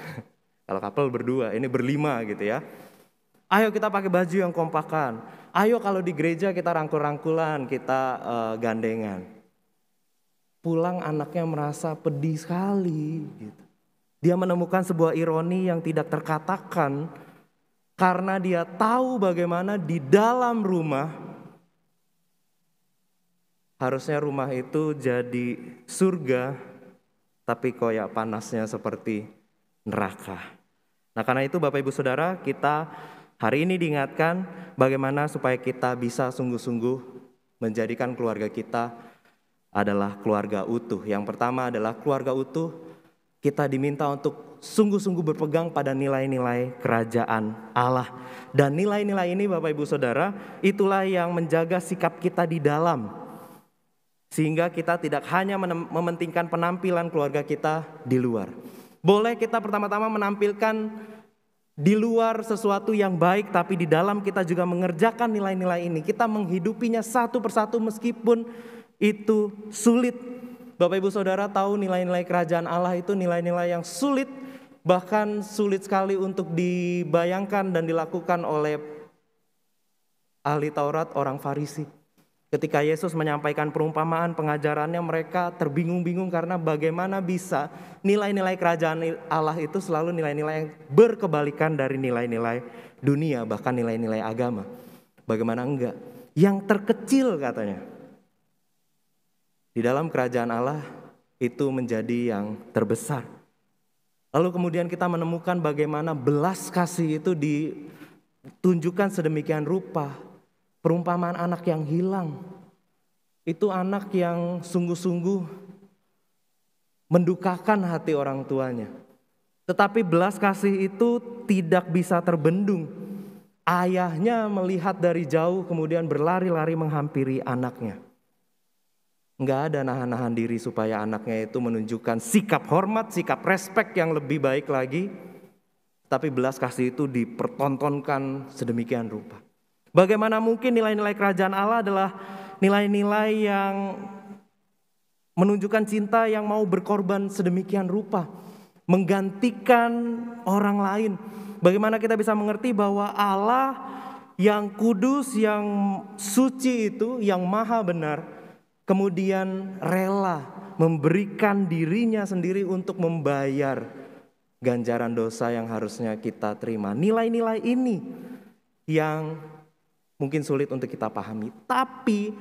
Kalau couple berdua, ini berlima gitu ya. Ayo kita pakai baju yang kompakan. Ayo kalau di gereja kita rangkul-rangkulan, kita gandengan. Pulang anaknya merasa pedih sekali gitu. Dia menemukan sebuah ironi yang tidak terkatakan karena dia tahu bagaimana di dalam rumah harusnya rumah itu jadi surga, tapi koyak panasnya seperti neraka. Nah karena itu Bapak Ibu Saudara, kita hari ini diingatkan bagaimana supaya kita bisa sungguh-sungguh menjadikan keluarga kita adalah keluarga utuh. Yang pertama adalah keluarga utuh, kita diminta untuk sungguh-sungguh berpegang pada nilai-nilai kerajaan Allah. Dan nilai-nilai ini Bapak Ibu Saudara, itulah yang menjaga sikap kita di dalam. Sehingga kita tidak hanya mementingkan penampilan keluarga kita di luar. Boleh kita pertama-tama menampilkan di luar sesuatu yang baik, tapi di dalam kita juga mengerjakan nilai-nilai ini. Kita menghidupinya satu persatu meskipun itu sulit. Bapak Ibu Saudara tahu nilai-nilai kerajaan Allah itu nilai-nilai yang sulit, bahkan sulit sekali untuk dibayangkan dan dilakukan oleh ahli Taurat, orang Farisi. Ketika Yesus menyampaikan perumpamaan pengajarannya, mereka terbingung-bingung karena bagaimana bisa nilai-nilai kerajaan Allah itu selalu nilai-nilai yang berkebalikan dari nilai-nilai dunia, bahkan nilai-nilai agama. Bagaimana enggak? Yang terkecil katanya di dalam kerajaan Allah itu menjadi yang terbesar. Lalu kemudian kita menemukan bagaimana belas kasih itu ditunjukkan sedemikian rupa. Perumpamaan anak yang hilang, itu anak yang sungguh-sungguh mendukakan hati orang tuanya. Tetapi belas kasih itu tidak bisa terbendung. Ayahnya melihat dari jauh kemudian berlari-lari menghampiri anaknya. Enggak ada nahan-nahan diri supaya anaknya itu menunjukkan sikap hormat, sikap respek yang lebih baik lagi. Tapi belas kasih itu dipertontonkan sedemikian rupa. Bagaimana mungkin nilai-nilai kerajaan Allah adalah nilai-nilai yang menunjukkan cinta yang mau berkorban sedemikian rupa, menggantikan orang lain. Bagaimana kita bisa mengerti bahwa Allah yang kudus, yang suci itu, yang maha benar, kemudian rela memberikan dirinya sendiri untuk membayar ganjaran dosa yang harusnya kita terima. Nilai-nilai ini yang mungkin sulit untuk kita pahami, tapi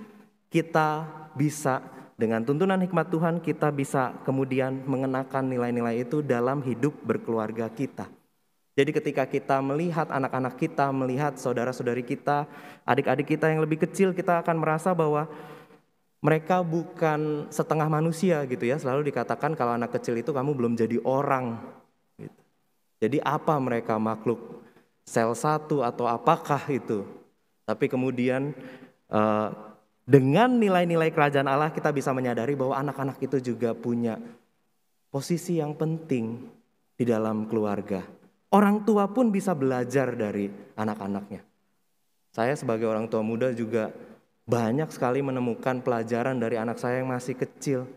kita bisa dengan tuntunan hikmat Tuhan, kita bisa kemudian mengenakan nilai-nilai itu dalam hidup berkeluarga kita. Jadi ketika kita melihat anak-anak kita, melihat saudara-saudari kita, adik-adik kita yang lebih kecil, kita akan merasa bahwa mereka bukan setengah manusia gitu ya. Selalu dikatakan kalau anak kecil itu kamu belum jadi orang. Gitu. Jadi apa mereka, makhluk sel satu atau apakah itu? Tapi kemudian dengan nilai-nilai kerajaan Allah kita bisa menyadari bahwa anak-anak itu juga punya posisi yang penting di dalam keluarga. Orang tua pun bisa belajar dari anak-anaknya. Saya sebagai orang tua muda juga banyak sekali menemukan pelajaran dari anak saya yang masih kecil,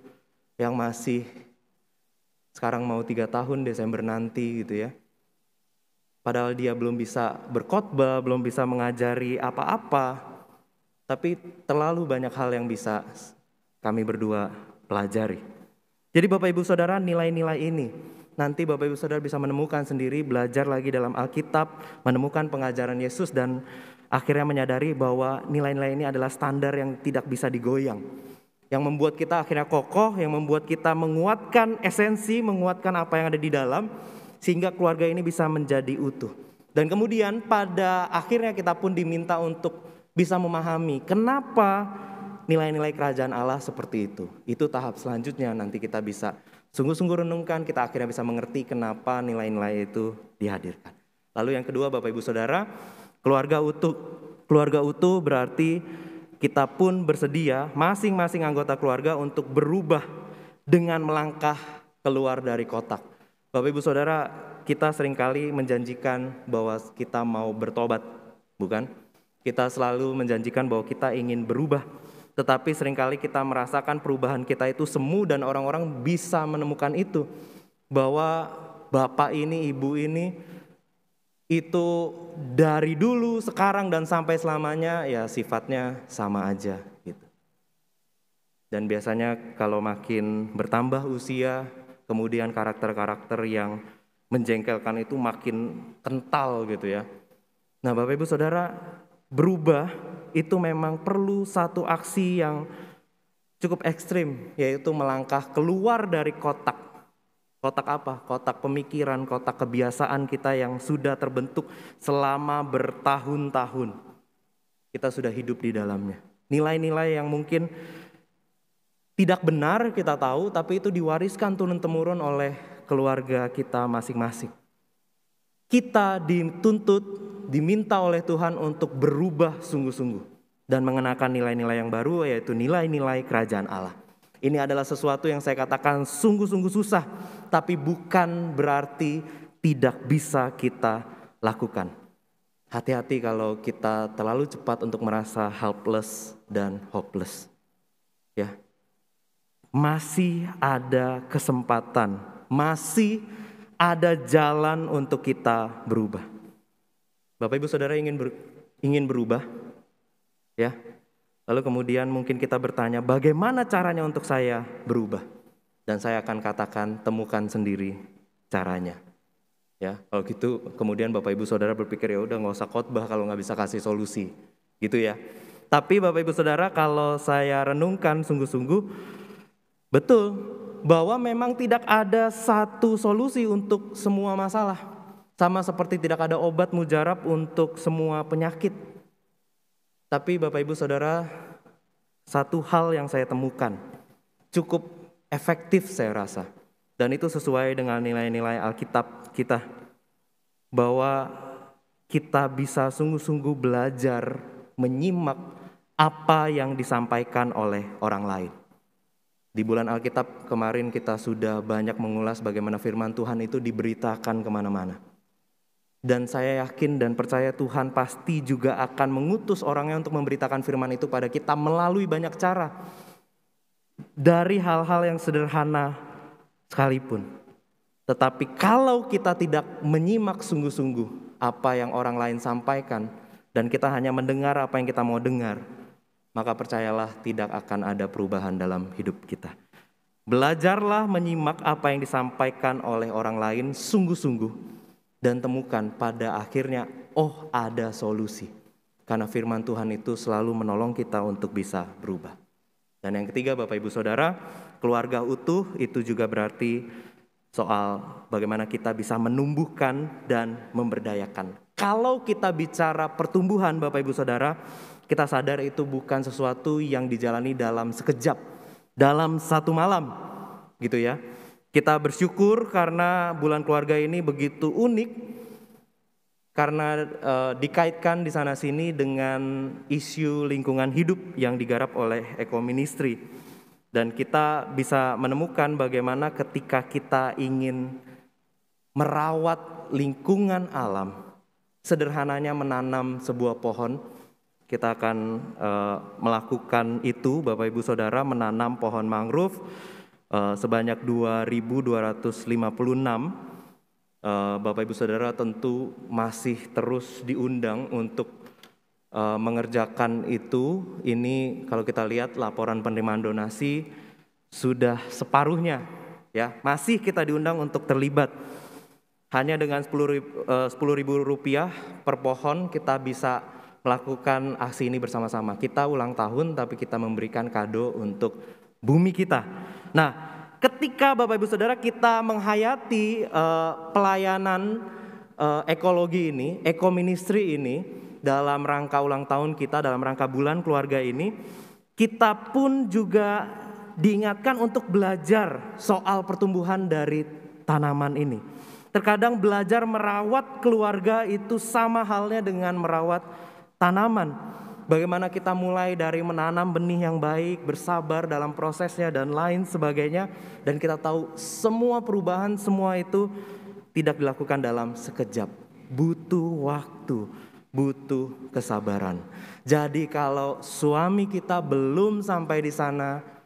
yang masih sekarang mau 3 tahun Desember nanti gitu ya. Padahal dia belum bisa berkhotbah, belum bisa mengajari apa-apa, tapi terlalu banyak hal yang bisa kami berdua pelajari. Jadi Bapak Ibu Saudara, nilai-nilai ini nanti Bapak Ibu Saudara bisa menemukan sendiri, belajar lagi dalam Alkitab, menemukan pengajaran Yesus dan akhirnya menyadari bahwa nilai-nilai ini adalah standar yang tidak bisa digoyang. Yang membuat kita akhirnya kokoh, yang membuat kita menguatkan esensi, menguatkan apa yang ada di dalam, sehingga keluarga ini bisa menjadi utuh. Dan kemudian pada akhirnya kita pun diminta untuk bisa memahami kenapa nilai-nilai kerajaan Allah seperti itu. Itu tahap selanjutnya, nanti kita bisa sungguh-sungguh renungkan, kita akhirnya bisa mengerti kenapa nilai-nilai itu dihadirkan. Lalu yang kedua Bapak Ibu Saudara, keluarga utuh. Keluarga utuh berarti kita pun bersedia masing-masing anggota keluarga untuk berubah dengan melangkah keluar dari kotak. Bapak Ibu Saudara, kita seringkali menjanjikan bahwa kita mau bertobat, bukan? Kita selalu menjanjikan bahwa kita ingin berubah. Tetapi seringkali kita merasakan perubahan kita itu semu dan orang-orang bisa menemukan itu. Bahwa bapak ini, ibu ini itu dari dulu, sekarang dan sampai selamanya ya sifatnya sama aja gitu. Dan biasanya kalau makin bertambah usia, kemudian karakter-karakter yang menjengkelkan itu makin kental gitu ya. Nah Bapak Ibu Saudara, berubah itu memang perlu satu aksi yang cukup ekstrim, yaitu melangkah keluar dari kotak. Kotak apa? Kotak pemikiran, kotak kebiasaan kita yang sudah terbentuk selama bertahun-tahun. Kita sudah hidup di dalamnya. Nilai-nilai yang mungkin tidak benar kita tahu, tapi itu diwariskan turun-temurun oleh keluarga kita masing-masing. Kita dituntut, diminta oleh Tuhan untuk berubah sungguh-sungguh dan mengenakan nilai-nilai yang baru, yaitu nilai-nilai kerajaan Allah. Ini adalah sesuatu yang saya katakan sungguh-sungguh susah, tapi bukan berarti tidak bisa kita lakukan. Hati-hati kalau kita terlalu cepat untuk merasa helpless dan hopeless. Ya. Masih ada kesempatan, masih ada jalan untuk kita berubah. Bapak Ibu Saudara ingin berubah? Ya. Lalu kemudian mungkin kita bertanya, bagaimana caranya untuk saya berubah? Dan saya akan katakan, temukan sendiri caranya. Ya, kalau gitu kemudian Bapak Ibu Saudara berpikir ya udah nggak usah khotbah kalau nggak bisa kasih solusi, gitu ya. Tapi Bapak Ibu Saudara, kalau saya renungkan sungguh-sungguh, betul bahwa memang tidak ada satu solusi untuk semua masalah. Sama seperti tidak ada obat mujarab untuk semua penyakit. Tapi Bapak Ibu Saudara, satu hal yang saya temukan cukup efektif saya rasa. Dan itu sesuai dengan nilai-nilai Alkitab kita. Bahwa kita bisa sungguh-sungguh belajar menyimak apa yang disampaikan oleh orang lain. Di bulan Alkitab kemarin kita sudah banyak mengulas bagaimana firman Tuhan itu diberitakan kemana-mana. Dan saya yakin dan percaya Tuhan pasti juga akan mengutus orangnya untuk memberitakan firman itu pada kita melalui banyak cara. Dari hal-hal yang sederhana sekalipun. Tetapi kalau kita tidak menyimak sungguh-sungguh apa yang orang lain sampaikan, dan kita hanya mendengar apa yang kita mau dengar, maka percayalah tidak akan ada perubahan dalam hidup kita. Belajarlah menyimak apa yang disampaikan oleh orang lain sungguh-sungguh dan temukan pada akhirnya, oh ada solusi. Karena firman Tuhan itu selalu menolong kita untuk bisa berubah. Dan yang ketiga Bapak Ibu Saudara, keluarga utuh itu juga berarti soal bagaimana kita bisa menumbuhkan dan memberdayakan. Kalau kita bicara pertumbuhan Bapak Ibu Saudara, kita sadar itu bukan sesuatu yang dijalani dalam sekejap, dalam satu malam, gitu ya. Kita bersyukur karena bulan keluarga ini begitu unik, karena dikaitkan di sana sini dengan isu lingkungan hidup yang digarap oleh Eko Ministry. Dan kita bisa menemukan bagaimana ketika kita ingin merawat lingkungan alam, sederhananya menanam sebuah pohon, kita akan melakukan itu Bapak Ibu Saudara, menanam pohon mangrove sebanyak 2.256. Bapak Ibu Saudara tentu masih terus diundang untuk mengerjakan itu. Ini kalau kita lihat laporan penerimaan donasi sudah separuhnya, ya. Masih kita diundang untuk terlibat. Hanya dengan Rp10.000 per pohon kita bisa melakukan aksi ini bersama-sama. Kita ulang tahun tapi kita memberikan kado untuk bumi kita. Nah, ketika Bapak Ibu Saudara kita menghayati pelayanan ekologi ini, Eko Ministry ini, dalam rangka ulang tahun kita, dalam rangka bulan keluarga ini, kita pun juga diingatkan untuk belajar soal pertumbuhan dari tanaman ini. Terkadang belajar merawat keluarga itu sama halnya dengan merawat tanaman. Bagaimana kita mulai dari menanam benih yang baik, bersabar dalam prosesnya dan lain sebagainya. Dan kita tahu semua perubahan, semua itu tidak dilakukan dalam sekejap. Butuh waktu, butuh kesabaran. Jadi kalau suami kita belum sampai di sana,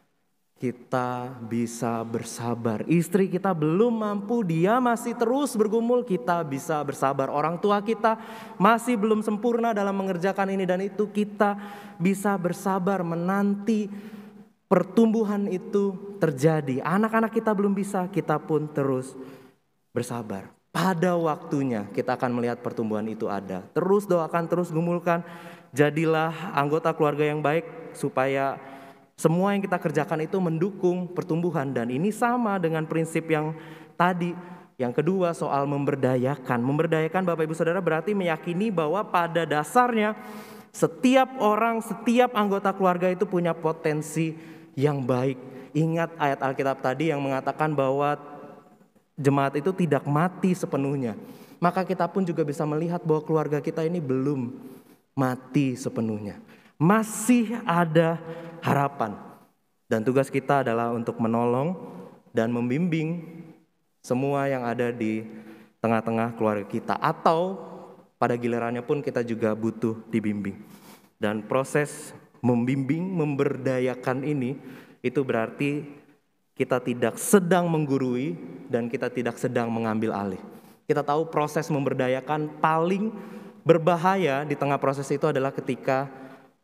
kita bisa bersabar. Istri kita belum mampu, dia masih terus bergumul, kita bisa bersabar. Orang tua kita masih belum sempurna dalam mengerjakan ini dan itu, kita bisa bersabar menanti pertumbuhan itu terjadi. Anak-anak kita belum bisa, kita pun terus bersabar. Pada waktunya kita akan melihat pertumbuhan itu ada. Terus doakan, terus gumulkan. Jadilah anggota keluarga yang baik supaya semua yang kita kerjakan itu mendukung pertumbuhan. Dan ini sama dengan prinsip yang tadi. Yang kedua soal memberdayakan. Memberdayakan Bapak Ibu Saudara berarti meyakini bahwa pada dasarnya setiap orang, setiap anggota keluarga itu punya potensi yang baik. Ingat ayat Alkitab tadi yang mengatakan bahwa jemaat itu tidak mati sepenuhnya. Maka kita pun juga bisa melihat bahwa keluarga kita ini belum mati sepenuhnya. Masih ada harapan. Dan tugas kita adalah untuk menolong dan membimbing semua yang ada di tengah-tengah keluarga kita. Atau pada gilirannya pun kita juga butuh dibimbing. Dan proses membimbing, memberdayakan ini, itu berarti kita tidak sedang menggurui dan kita tidak sedang mengambil alih. Kita tahu proses memberdayakan paling berbahaya di tengah proses itu adalah ketika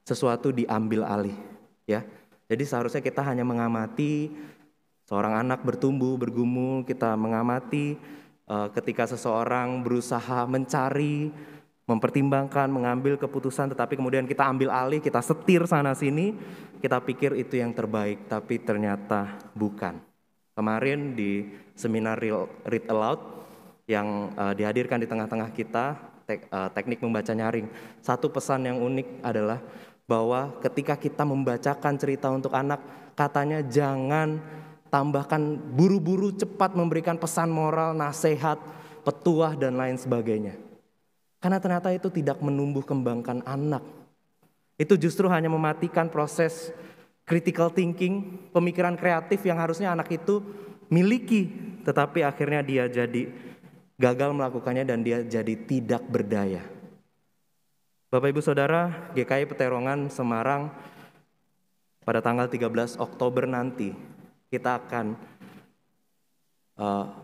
sesuatu diambil alih, ya. Jadi seharusnya kita hanya mengamati seorang anak bertumbuh, bergumul, kita mengamati ketika seseorang berusaha mencari, mempertimbangkan, mengambil keputusan, tetapi kemudian kita ambil alih, kita setir sana sini, kita pikir itu yang terbaik, tapi ternyata bukan. Kemarin di seminar Read Aloud yang dihadirkan di tengah-tengah kita, teknik membaca nyaring, satu pesan yang unik adalah bahwa ketika kita membacakan cerita untuk anak, katanya jangan tambahkan buru-buru cepat memberikan pesan moral, nasihat, petuah dan lain sebagainya. Karena ternyata itu tidak menumbuh kembangkan anak. Itu justru hanya mematikan proses critical thinking, pemikiran kreatif yang harusnya anak itu miliki. Tetapi akhirnya dia jadi gagal melakukannya dan dia jadi tidak berdaya. Bapak Ibu Saudara, GKI Peterongan Semarang pada tanggal 13 Oktober nanti kita akan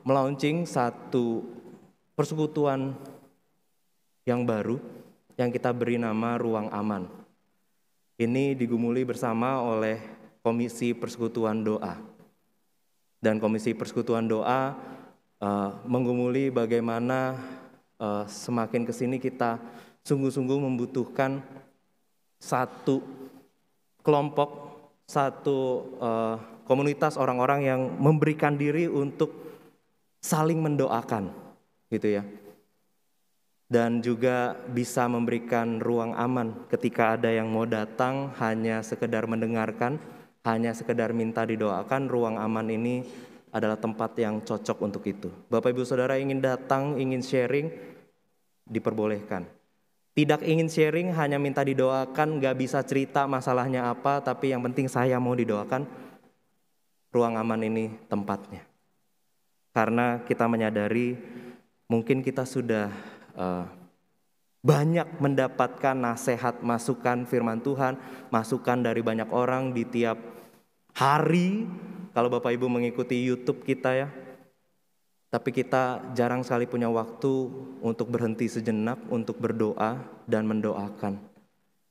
melaunching satu persekutuan yang baru yang kita beri nama Ruang Aman. Ini digumuli bersama oleh Komisi Persekutuan Doa. Dan Komisi Persekutuan Doa menggumuli bagaimana semakin kesini kita sungguh-sungguh membutuhkan satu kelompok, satu komunitas orang-orang yang memberikan diri untuk saling mendoakan, gitu ya. Dan juga bisa memberikan ruang aman ketika ada yang mau datang hanya sekedar mendengarkan, hanya sekedar minta didoakan. Ruang aman ini adalah tempat yang cocok untuk itu. Bapak Ibu Saudara ingin datang, ingin sharing, diperbolehkan. Tidak ingin sharing, hanya minta didoakan, gak bisa cerita masalahnya apa, tapi yang penting saya mau didoakan, ruang aman ini tempatnya. Karena kita menyadari mungkin kita sudah banyak mendapatkan nasihat, masukan firman Tuhan, masukan dari banyak orang di tiap hari. Kalau Bapak Ibu mengikuti YouTube kita ya, tapi kita jarang sekali punya waktu untuk berhenti sejenak, untuk berdoa dan mendoakan.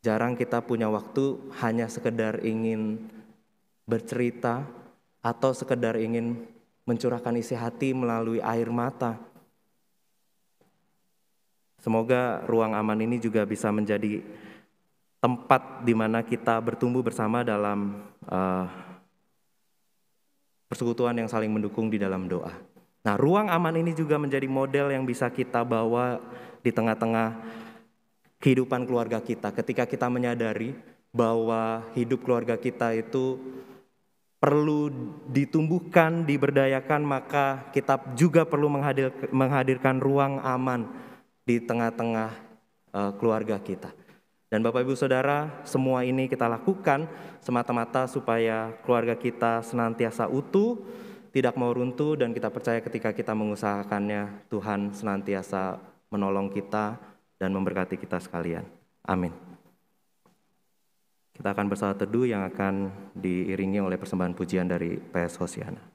Jarang kita punya waktu hanya sekedar ingin bercerita atau sekedar ingin mencurahkan isi hati melalui air mata. Semoga ruang aman ini juga bisa menjadi tempat di mana kita bertumbuh bersama dalam persekutuan yang saling mendukung di dalam doa. Nah, ruang aman ini juga menjadi model yang bisa kita bawa di tengah-tengah kehidupan keluarga kita. Ketika kita menyadari bahwa hidup keluarga kita itu perlu ditumbuhkan, diberdayakan, maka kita juga perlu menghadirkan ruang aman di tengah-tengah keluarga kita. Dan Bapak Ibu Saudara, semua ini kita lakukan semata-mata supaya keluarga kita senantiasa utuh, tidak mau runtuh, dan kita percaya ketika kita mengusahakannya, Tuhan senantiasa menolong kita dan memberkati kita sekalian. Amin. Kita akan bersalat teduh yang akan diiringi oleh persembahan pujian dari PS Hosiana.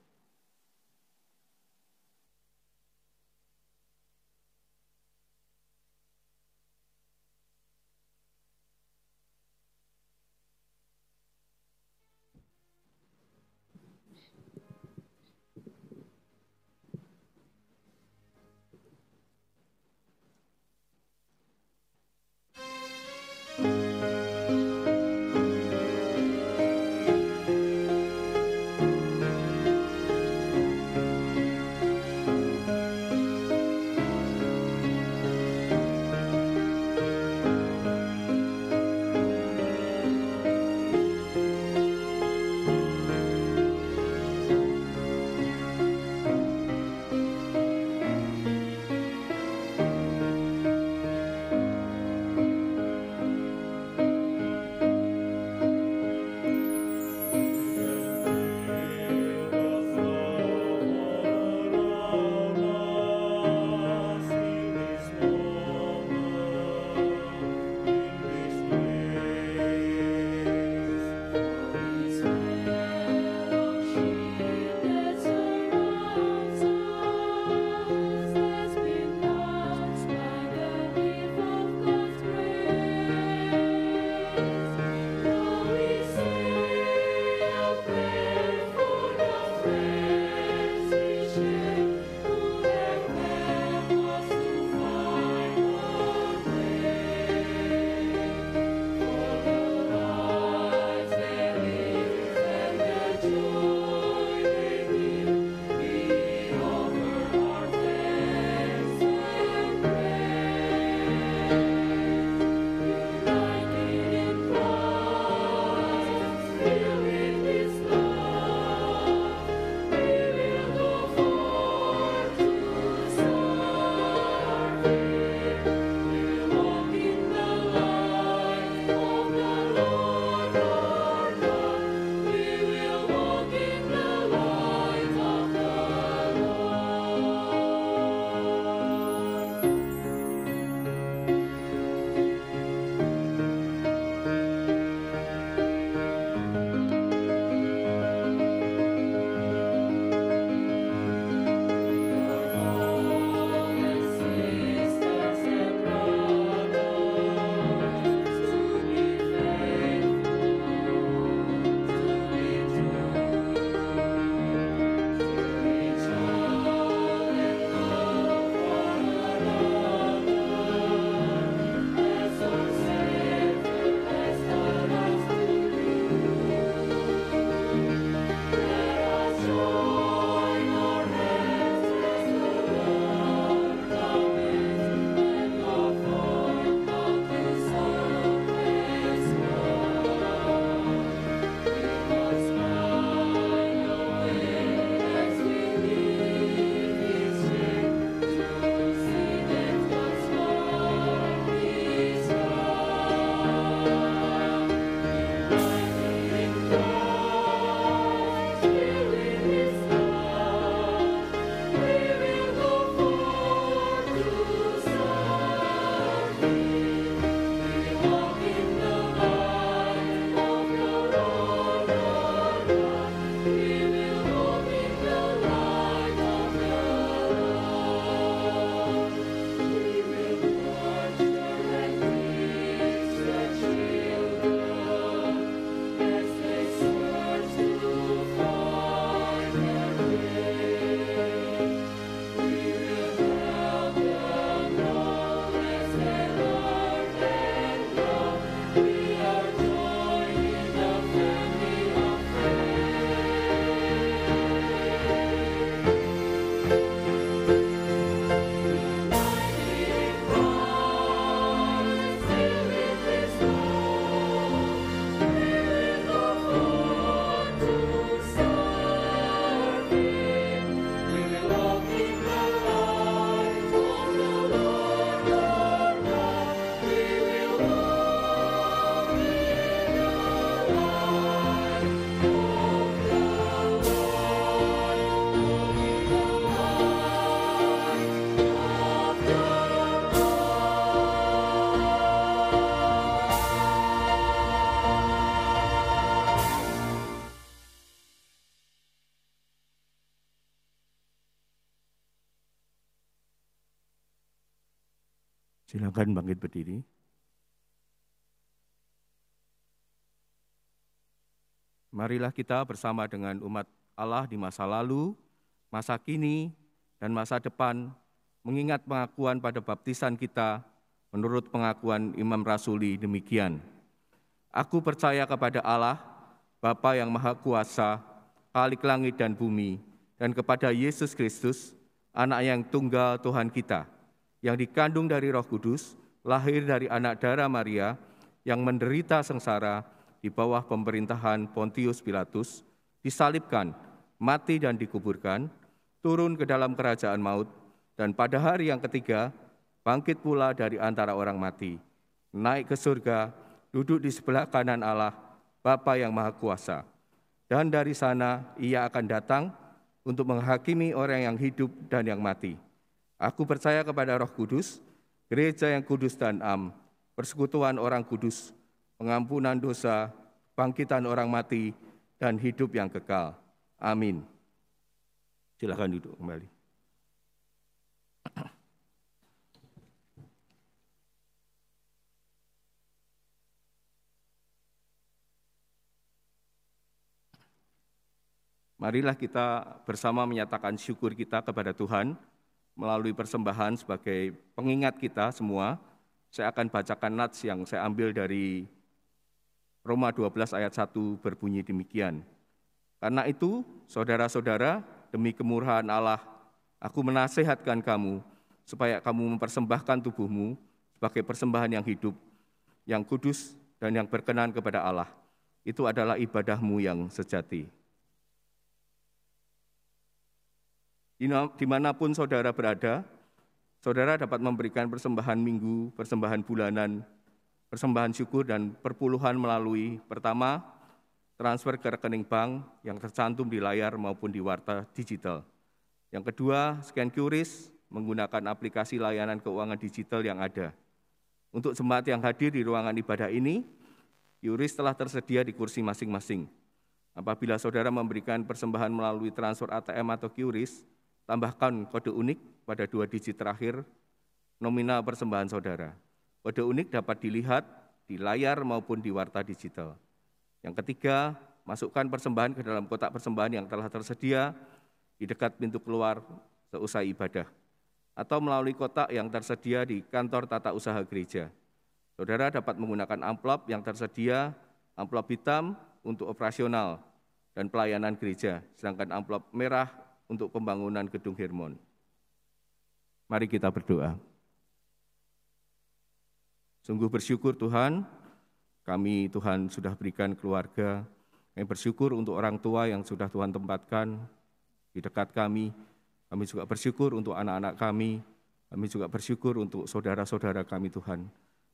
Silakan bangkit berdiri. Marilah kita bersama dengan umat Allah di masa lalu, masa kini, dan masa depan mengingat pengakuan pada baptisan kita menurut pengakuan Imam Rasuli demikian. Aku percaya kepada Allah, Bapa yang Maha Kuasa, Khalik langit dan bumi, dan kepada Yesus Kristus, Anak yang tunggal Tuhan kita, yang dikandung dari Roh Kudus, lahir dari anak darah Maria, yang menderita sengsara di bawah pemerintahan Pontius Pilatus, disalibkan, mati dan dikuburkan, turun ke dalam kerajaan maut, dan pada hari yang ketiga, bangkit pula dari antara orang mati, naik ke surga, duduk di sebelah kanan Allah, Bapa yang Maha Kuasa. Dan dari sana ia akan datang untuk menghakimi orang yang hidup dan yang mati. Aku percaya kepada Roh Kudus, gereja yang kudus dan am, persekutuan orang kudus, pengampunan dosa, bangkitan orang mati, dan hidup yang kekal. Amin. Silakan duduk kembali. Marilah kita bersama menyatakan syukur kita kepada Tuhan melalui persembahan sebagai pengingat kita semua. Saya akan bacakan nats yang saya ambil dari Roma 12 ayat 1 berbunyi demikian. Karena itu, saudara-saudara, demi kemurahan Allah, aku menasihatkan kamu supaya kamu mempersembahkan tubuhmu sebagai persembahan yang hidup, yang kudus, dan yang berkenan kepada Allah. Itu adalah ibadahmu yang sejati. Dimanapun saudara berada, saudara dapat memberikan persembahan minggu, persembahan bulanan, persembahan syukur, dan perpuluhan melalui pertama, transfer ke rekening bank yang tercantum di layar maupun di warta digital. Yang kedua, scan QRIS menggunakan aplikasi layanan keuangan digital yang ada. Untuk jemaat yang hadir di ruangan ibadah ini, QRIS telah tersedia di kursi masing-masing. Apabila saudara memberikan persembahan melalui transfer ATM atau QRIS, tambahkan kode unik pada 2 digit terakhir nominal persembahan saudara. Kode unik dapat dilihat di layar maupun di warta digital. Yang ketiga, masukkan persembahan ke dalam kotak persembahan yang telah tersedia di dekat pintu keluar seusai ibadah, atau melalui kotak yang tersedia di kantor tata usaha gereja. Saudara dapat menggunakan amplop yang tersedia, amplop hitam untuk operasional dan pelayanan gereja, sedangkan amplop merah untuk pembangunan gedung Hermon. Mari kita berdoa. Sungguh bersyukur Tuhan, kami Tuhan sudah berikan keluarga. Kami bersyukur untuk orang tua yang sudah Tuhan tempatkan di dekat kami. Kami juga bersyukur untuk anak-anak kami. Kami juga bersyukur untuk saudara-saudara kami Tuhan.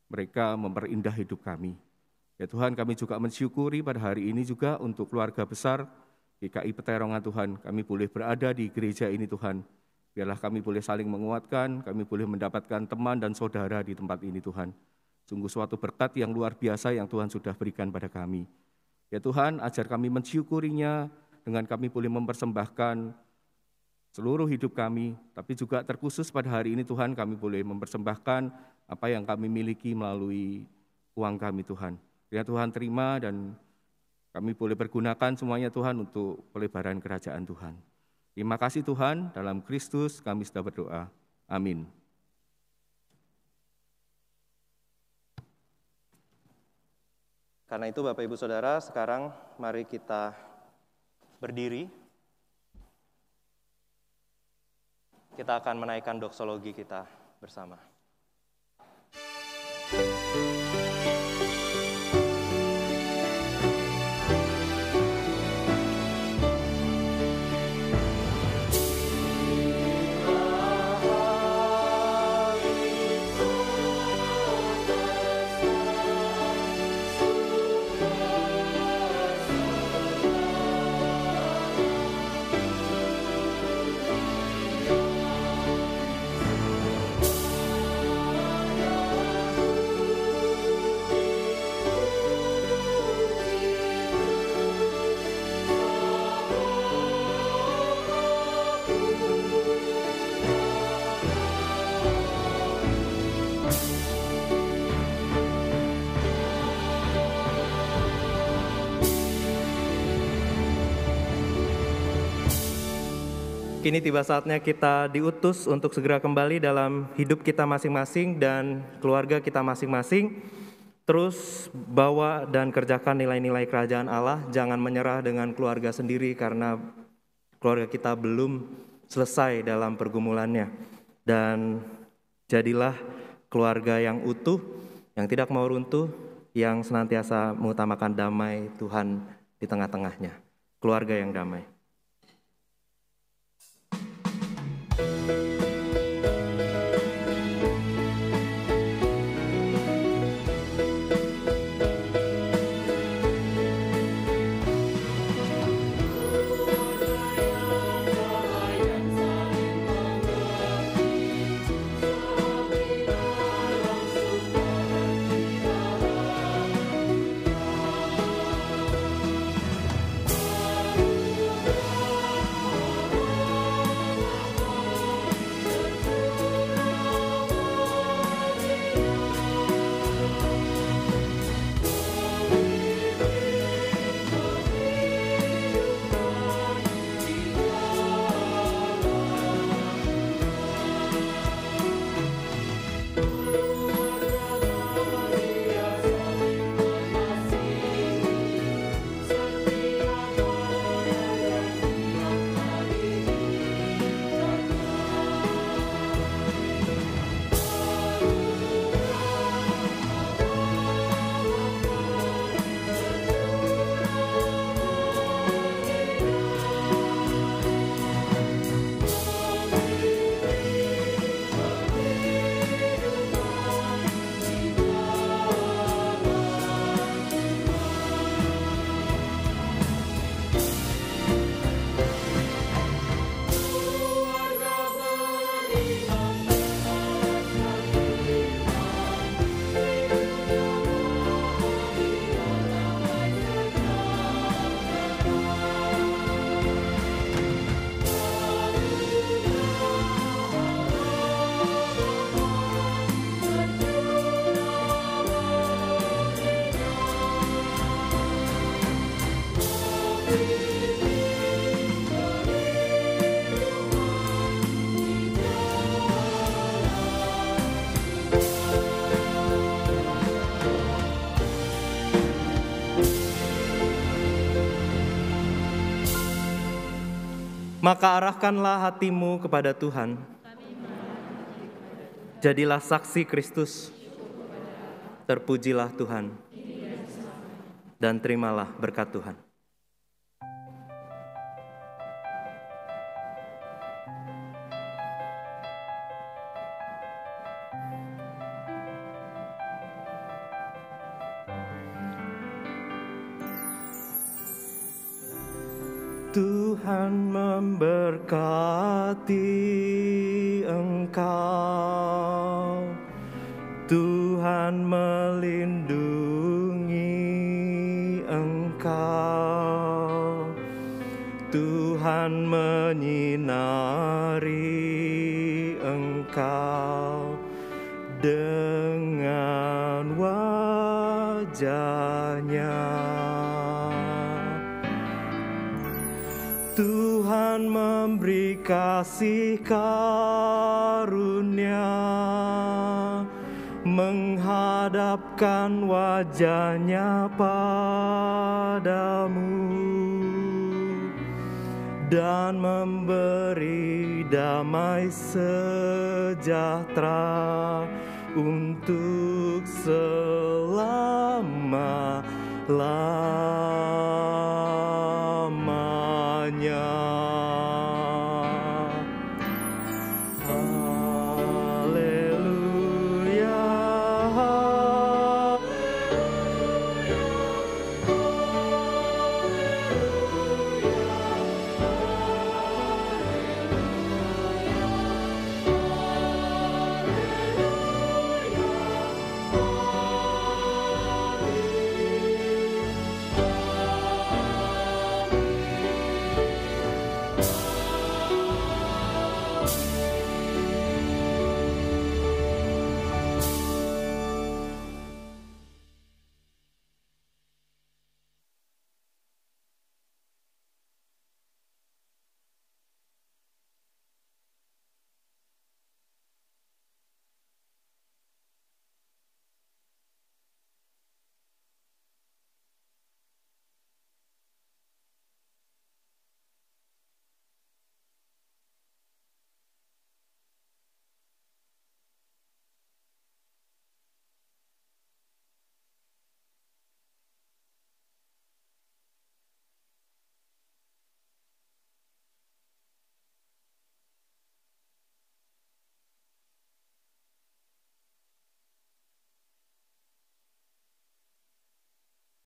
Mereka memperindah hidup kami. Ya Tuhan, kami juga mensyukuri pada hari ini juga untuk keluarga besar GKI Peterongan Tuhan, kami boleh berada di gereja ini Tuhan. Biarlah kami boleh saling menguatkan, kami boleh mendapatkan teman dan saudara di tempat ini Tuhan. Sungguh suatu berkat yang luar biasa yang Tuhan sudah berikan pada kami. Ya Tuhan, ajar kami mensyukurinya dengan kami boleh mempersembahkan seluruh hidup kami, tapi juga terkhusus pada hari ini Tuhan kami boleh mempersembahkan apa yang kami miliki melalui uang kami Tuhan. Ya Tuhan, terima dan kami boleh pergunakan semuanya Tuhan untuk pelebaran kerajaan Tuhan. Terima kasih Tuhan, dalam Kristus kami sudah berdoa. Amin. Karena itu Bapak Ibu Saudara, sekarang mari kita berdiri. Kita akan menaikkan doksologi kita bersama. Amin. Kita akan menaikkan doksologi kita bersama. Kini tiba saatnya kita diutus untuk segera kembali dalam hidup kita masing-masing dan keluarga kita masing-masing. Terus bawa dan kerjakan nilai-nilai kerajaan Allah. Jangan menyerah dengan keluarga sendiri karena keluarga kita belum selesai dalam pergumulannya. Dan jadilah keluarga yang utuh, yang tidak mau runtuh, yang senantiasa mengutamakan damai Tuhan di tengah-tengahnya. Keluarga yang damai. Maka arahkanlah hatimu kepada Tuhan. Jadilah saksi Kristus. Terpujilah Tuhan. Dan terimalah berkat Tuhan. Tuhan memberkati engkau, Tuhan melindungi engkau, Tuhan menyinari engkau dengan wajah-Nya. Tuhan memberi kasih karunia, menghadapkan wajah-Nya padamu, dan memberi damai sejahtera untuk selama-lamanya.